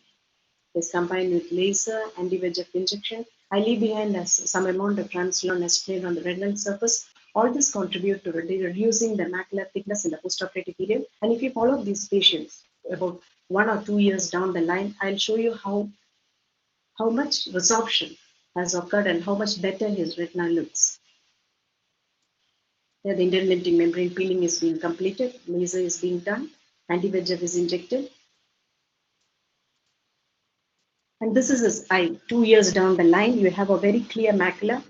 S3: is combined with laser, anti-VEGF injection. I leave behind some amount of transferrin acetate on the retinal surface. All this contribute to reducing the macular thickness in the postoperative period. And if you follow these patients about 1 or 2 years down the line, I'll show you how much resorption has occurred and how much better his retina looks. Here the internal limiting membrane peeling is being completed, laser is being done, anti-VEGF is injected. And this is his eye. 2 years down the line, you have a very clear macula.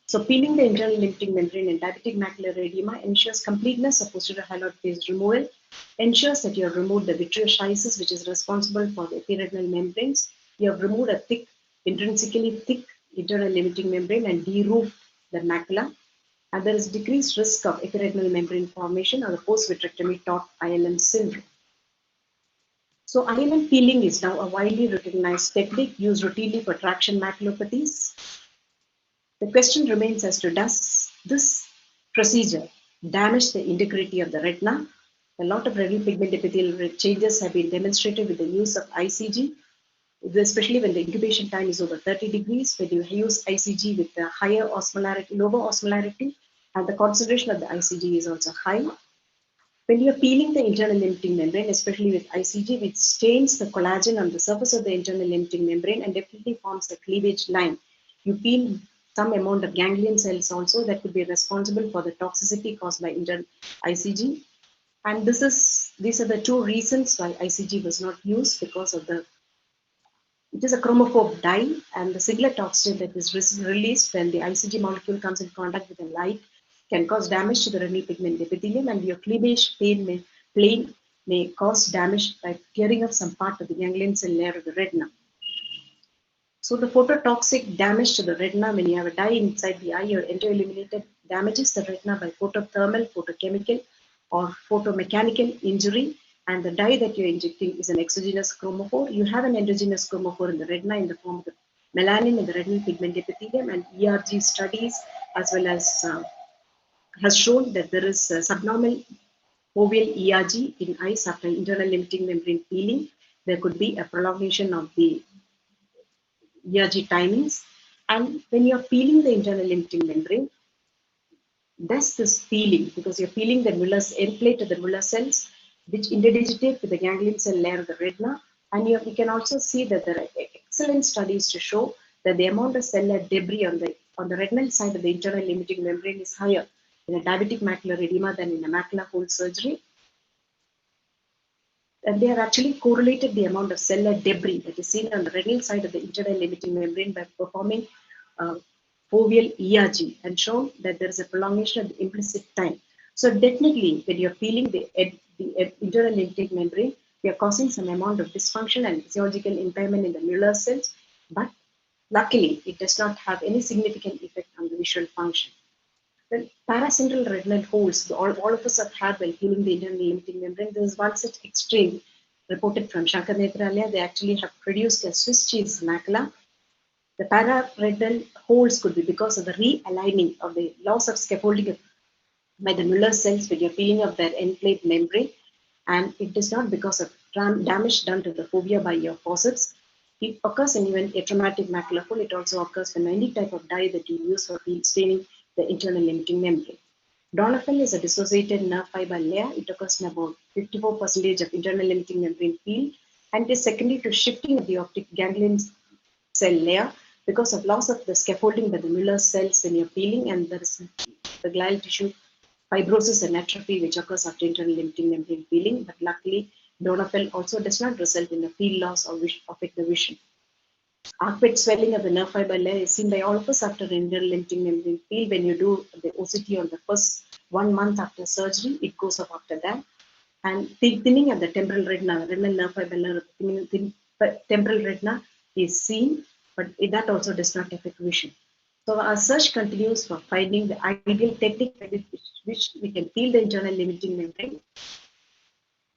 S3: So peeling the internal limiting membrane in diabetic macular edema ensures completeness of posterior hyaloid phase removal, ensures that you have removed the vitreoscheisis, which is responsible for the epiretinal membranes. You have removed a thick, intrinsically thick internal limiting membrane and de-roof the macula. And there is decreased risk of epiretinal membrane formation or the post-vitrectomy TOT ILM syndrome. So ILM peeling is now a widely recognized technique used routinely for traction maculopathies. The question remains as to does this procedure damage the integrity of the retina? A lot of retinal pigment epithelial changes have been demonstrated with the use of ICG, especially when the incubation time is over 30 degrees, when you use ICG with the higher osmolarity, lower osmolarity, and the concentration of the ICG is also high. When you're peeling the internal limiting membrane, especially with ICG, which stains the collagen on the surface of the internal limiting membrane and definitely forms a cleavage line, you peel some amount of ganglion cells also that could be responsible for the toxicity caused by internal ICG. And these are the two reasons why ICG was not used, because of it is a chromophobe dye, and the singlet oxygen that is released when the ICG molecule comes in contact with the light can cause damage to the retinal pigment epithelium, and your cleavage plane may cause damage by tearing off some part of the ganglion cell layer of the retina. So the phototoxic damage to the retina when you have a dye inside the eye or endoeliminated damages the retina by photothermal, photochemical, or photomechanical injury. And the dye that you're injecting is an exogenous chromophore. You have an endogenous chromophore in the retina in the form of the melanin in the retinal pigment epithelium, and ERG studies as well as has shown that there is subnormal foveal ERG in eyes after internal limiting membrane peeling. There could be a prolongation of the ERG timings. And when you're peeling the internal limiting membrane, does this peeling, because you're peeling the Muller's end plate of the Muller cells, which interdigitate with the ganglion cell layer of the retina. And we can also see that there are excellent studies to show that the amount of cellular debris on the retinal side of the internal limiting membrane is higher in a diabetic macular edema than in a macula hole surgery. And they have actually correlated the amount of cellular debris that is seen on the retinal side of the internal limiting membrane by performing foveal ERG and shown that there is a prolongation of the implicit time. So definitely, when you're peeling the internal limiting membrane, you're causing some amount of dysfunction and physiological impairment in the Muller cells, but luckily, it does not have any significant effect on the visual function. Well, paracentral retinal holes, all of us have had while peeling the internal limiting membrane. There is one such extreme reported from Shankar Netralia. They actually have produced a Swiss cheese macula. The pararetinal holes could be because of the realigning of the loss of scaffolding by the Muller cells when you're peeling of their end plate membrane, and it is not because of damage done to the fovea by your forceps. It occurs in even a traumatic macular hole. It also occurs when any type of dye that you use for staining the internal limiting membrane. Donophyll is a dissociated nerve fiber layer. It occurs in about 54% of internal limiting membrane field, and it is secondary to shifting of the optic ganglion cell layer because of loss of the scaffolding by the Muller cells when you're peeling, and there is the glial tissue fibrosis and atrophy which occurs after internal limiting membrane peeling. But luckily, donophyll also does not result in a field loss or affect the vision. Arcuate swelling of the nerve fiber layer is seen by all of us after internal limiting membrane peel. When you do the OCT on the first 1 month after surgery, it goes off after that. And thinning of the temporal retina, retinal nerve fiber layer, temporal retina is seen, but that also does not affect vision. So our search continues for finding the ideal technique with which we can peel the internal limiting membrane,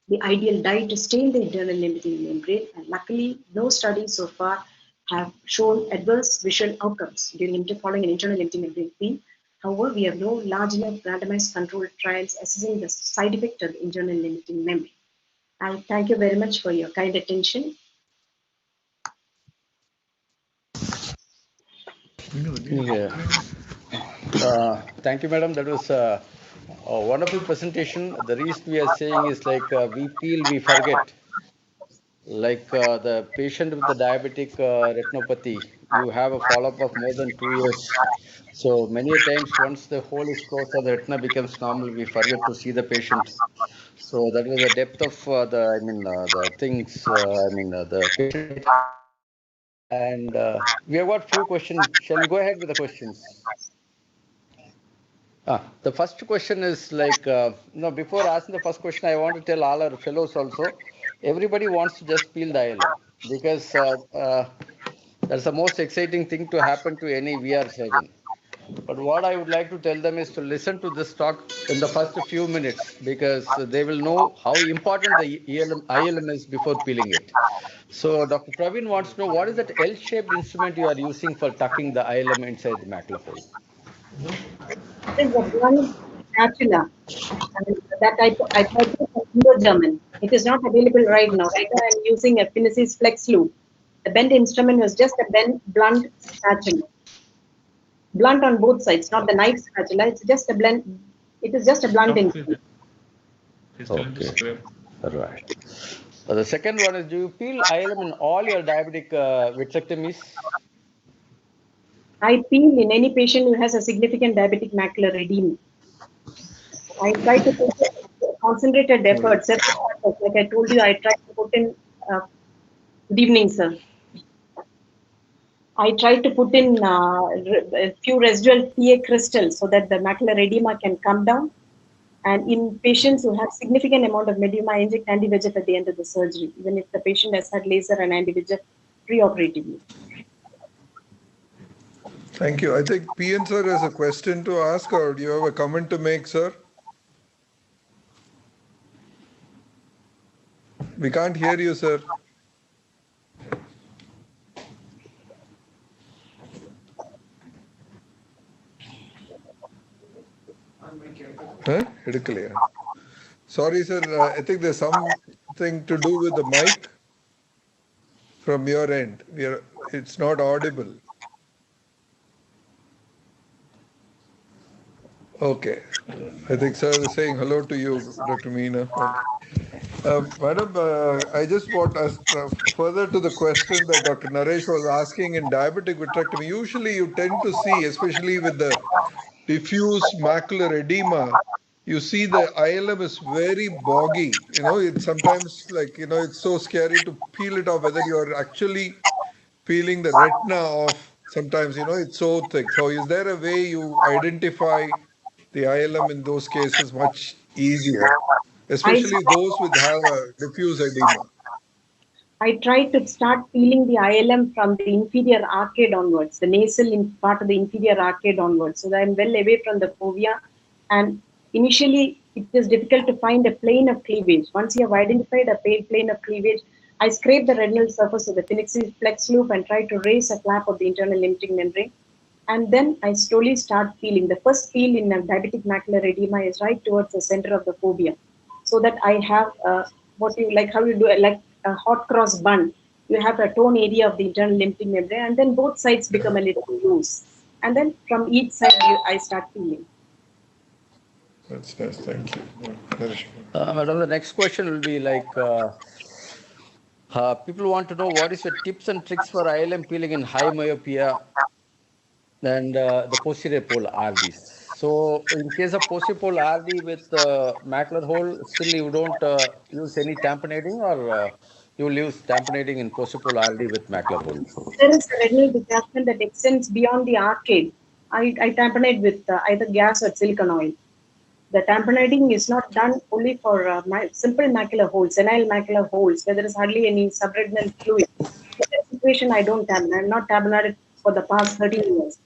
S3: the ideal dye to stain the internal limiting membrane, and luckily no studies so far have shown adverse visual outcomes during following an internal limiting membrane peel. However, we have no large enough randomized controlled trials assessing the side effect of the internal limiting membrane. I thank you very much for your kind attention.
S2: Yeah. Thank you, madam. That was a wonderful presentation. The reason we are saying is like we feel we forget. Like the patient with the diabetic retinopathy, you have a follow-up of more than 2 years. So many a times, once the hole is closed or the retina becomes normal, we forget to see the patient. So that was the depth of the things. The patient. And we have got few questions. Shall we go ahead with the questions? The first question is like, before asking the first question, I want to tell all our fellows also, everybody wants to just peel the ILM because That's the most exciting thing to happen to any VR surgeon. But what I would like to tell them is to listen to this talk in the first few minutes because they will know how important the ILM is before peeling it. So Dr. Praveen wants to know what is that L-shaped instrument you are using for tucking the ILM inside the macula hole?
S3: It is a blunt spatula. And that I purchased from Indo-German. It is not available right now. Right now I'm using a Finisys Flex Loop. The bent instrument was just a blunt spatula. Blunt on both sides, not the knife spatula. It's just a blunt. It is just a blunt instrument.
S2: Okay. Right. The second one is, do you peel ILM in all your diabetic vitrectomies?
S3: I peel in any patient who has a significant diabetic macular edema. I try to put in concentrated efforts. Like I told you, I try to put in. Good evening, sir. I try to put in a few residual PA crystals so that the macular edema can come down. And in patients who have significant amount of edema, I inject anti-VEGF at the end of the surgery, even if the patient has had laser and anti-VEGF preoperatively.
S1: Thank you. I think PN sir has a question to ask, or do you have a comment to make, sir? We can't hear you, sir. Huh? Sorry, sir. I think there's something to do with the mic from your end. It's not audible. Okay. I think sir is saying hello to you, Dr. Meena. Madam, I just want us further to the question that Dr. Naresh was asking in diabetic vitrectomy. Usually you tend to see, especially with the diffuse macular edema, you see the ILM is very boggy. It's sometimes like, it's so scary to peel it off, whether you're actually peeling the retina off. Sometimes, it's so thick. So is there a way you identify the ILM in those cases much easier,
S3: I,
S1: especially those with have a diffuse edema?
S3: I try to start peeling the ILM from the inferior arcade onwards, the nasal part of the inferior arcade onwards, so that I'm well away from the fovea. And initially, it is difficult to find a plane of cleavage. Once you have identified a plane of cleavage, I scrape the retinal surface of the Finisys Flex Loop and try to raise a flap of the internal limiting membrane. And then I slowly start peeling. The first peel in a diabetic macular edema is right towards the center of the fovea, so that I have how you do it, like a hot cross bun. You have a tone area of the internal limiting membrane, and then both sides become a little loose. And then from each side, I start peeling.
S1: That's nice. Thank you.
S2: Madam, the next question will be like, people want to know what is your tips and tricks for ILM peeling in high myopia and the posterior pole RDs. So in case of posterior pole RD with macular hole, still you don't use any tamponading, or you will use tamponading in posterior pole RD with macular hole?
S3: There is a retinal detachment that extends beyond the arcade. I tamponade with either gas or silicone oil. The tamponading is not done only for simple macular holes, senile macular holes, where there is hardly any subretinal fluid. In that situation, I don't tamponade. I'm not tamponaded for the past 13 years.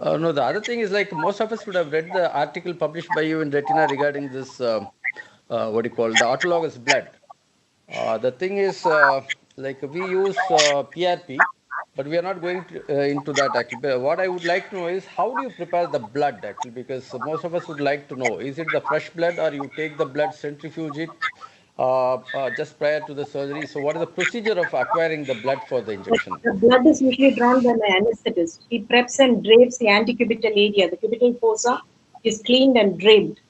S2: No, the other thing is like most of us would have read the article published by you in Retina regarding this, the autologous blood. The thing is, like we use PRP, but we are not going into that actually. But what I would like to know is how do you prepare the blood actually? Because most of us would like to know, is it the fresh blood or you take the blood, centrifuge it just prior to the surgery? So what is the procedure of acquiring the blood for the injection?
S3: The blood is usually drawn by my anesthetist. He preps and drapes the antecubital area. The cubital fossa is cleaned and draped,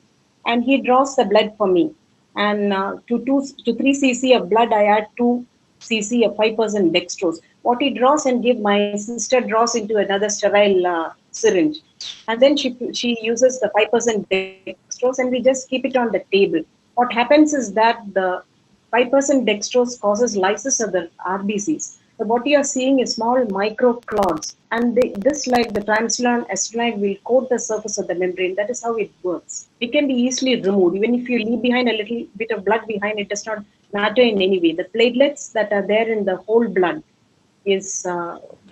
S3: and he draws the blood for me. And to 3 cc of blood, I add 2 cc of 5% dextrose. What he draws and give, my sister draws into another sterile syringe, and then she uses the 5% dextrose, and we just keep it on the table. What happens is that the 5% dextrose causes lysis of the RBCs. So what you are seeing is small micro clots, and this, like the translucent acetonide, will coat the surface of the membrane. That is how it works. It can be easily removed. Even if you leave behind a little bit of blood behind, it does not matter in any way. The platelets that are there in the whole blood is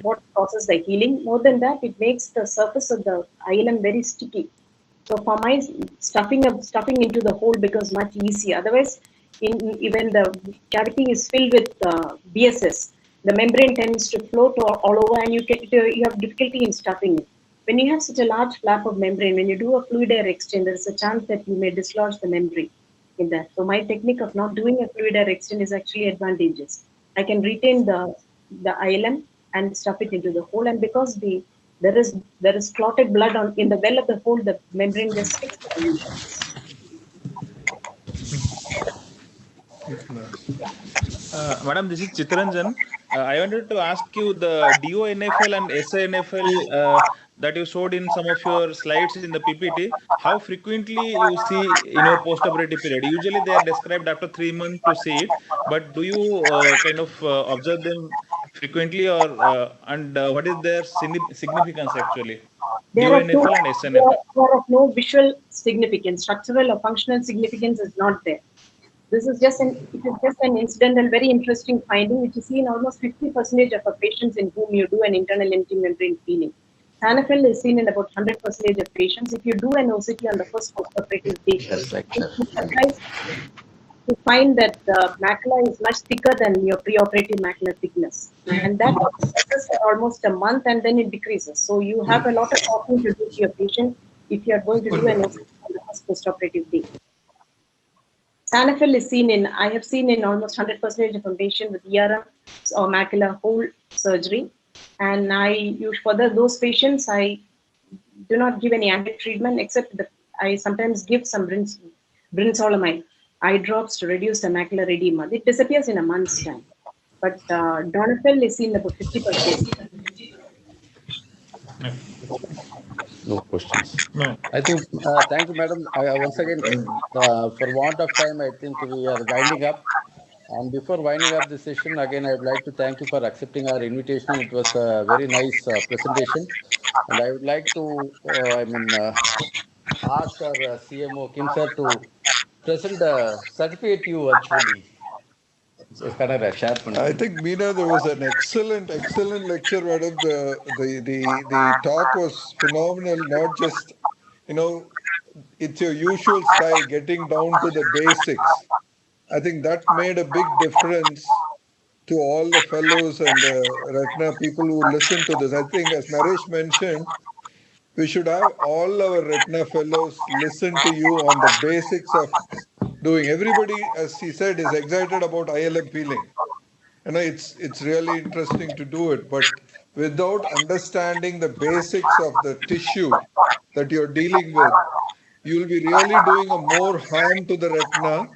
S3: what causes the healing. More than that, it makes the surface of the ILM very sticky. So for my stuffing into the hole becomes much easier. Otherwise, when the cavity is filled with BSS, the membrane tends to float all over, and you have difficulty in stuffing it. When you have such a large flap of membrane, when you do a fluid air exchange, there is a chance that you may dislodge the membrane in that. So my technique of not doing a fluid air exchange is actually advantageous. I can retain the ILM and stuff it into the hole, and because there is clotted blood in the well of the hole, the membrane just sticks to the lesion.
S4: Madam, this is Chitranjan. I wanted to ask you the DONFL and SNFL that you showed in some of your slides in the PPT. How frequently you see in your post-operative period? Usually they are described after 3 months to see it, but do you kind of observe them frequently, or what is their significance actually?
S3: They are of no,
S4: DONFL and SNFL.
S3: they are of no visual significance. Structural or functional significance is not there. This is just an incidental, very interesting finding, which you see in almost 50% of patients in whom you do an internal empty membrane peeling. TANFL is seen in about 100% of patients. If you do an OCT on the first postoperative day, you're surprised to find that the macula is much thicker than your preoperative macular thickness. And that occurs for almost a month, and then it decreases. So you have a lot of talking to do to your patient if you are going to do an OCT on the first postoperative day. TANFL is I have seen in almost 100% of a patient with ERM or macular hole surgery. And for those patients, I do not give any anti-treatment, except I sometimes give some brinzolamide eye drops to reduce the macular edema. It disappears in a month's time. But Donafel is seen about 50%.
S2: No questions.
S4: No.
S2: I think, thank you, madam. Once again, for want of time, I think we are winding up. And before winding up the session, again, I would like to thank you for accepting our invitation. It was a very nice presentation. And I would like to, ask our CMO, Kim sir, to present the certificate you virtually. So, share
S1: I think, Meena, there was an excellent lecture, madam. The talk was phenomenal. Not just, it's your usual style, getting down to the basics. I think that made a big difference to all the fellows and the retina people who listen to this. I think, as Naresh mentioned, we should have all our retina fellows listen to you on the basics of doing. Everybody, as he said, is excited about ILM peeling. It's really interesting to do it, but without understanding the basics of the tissue that you're dealing with, you'll be really doing a more harm to the retina,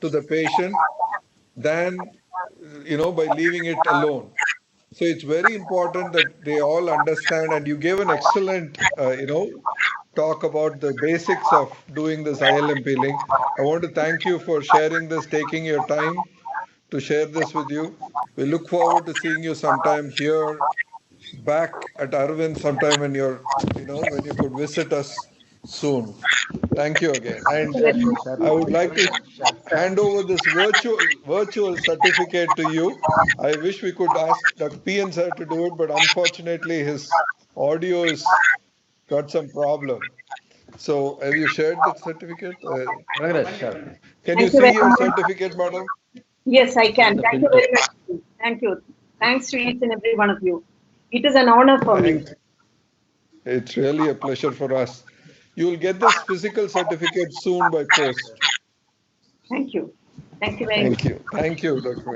S1: to the patient, than by leaving it alone. So it's very important that they all understand, and you gave an excellent talk about the basics of doing this ILM peeling. I want to thank you for sharing this, taking your time to share this with you. We look forward to seeing you sometime here back at Arvind sometime when when you could visit us soon. Thank you again. And I would like to hand over this virtual certificate to you. I wish we could ask Dr. PN sir to do it, but unfortunately his audio is got some problem. So have you shared the certificate? Can you see your certificate, madam?
S3: Yes, I can. Thank you very much. Thank you. Thanks to each and every one of you. It is an honor for me.
S1: It's really a pleasure for us. You will get this physical certificate soon by post.
S3: Thank you. Thank you very much.
S1: Thank you. Thank you, Dr.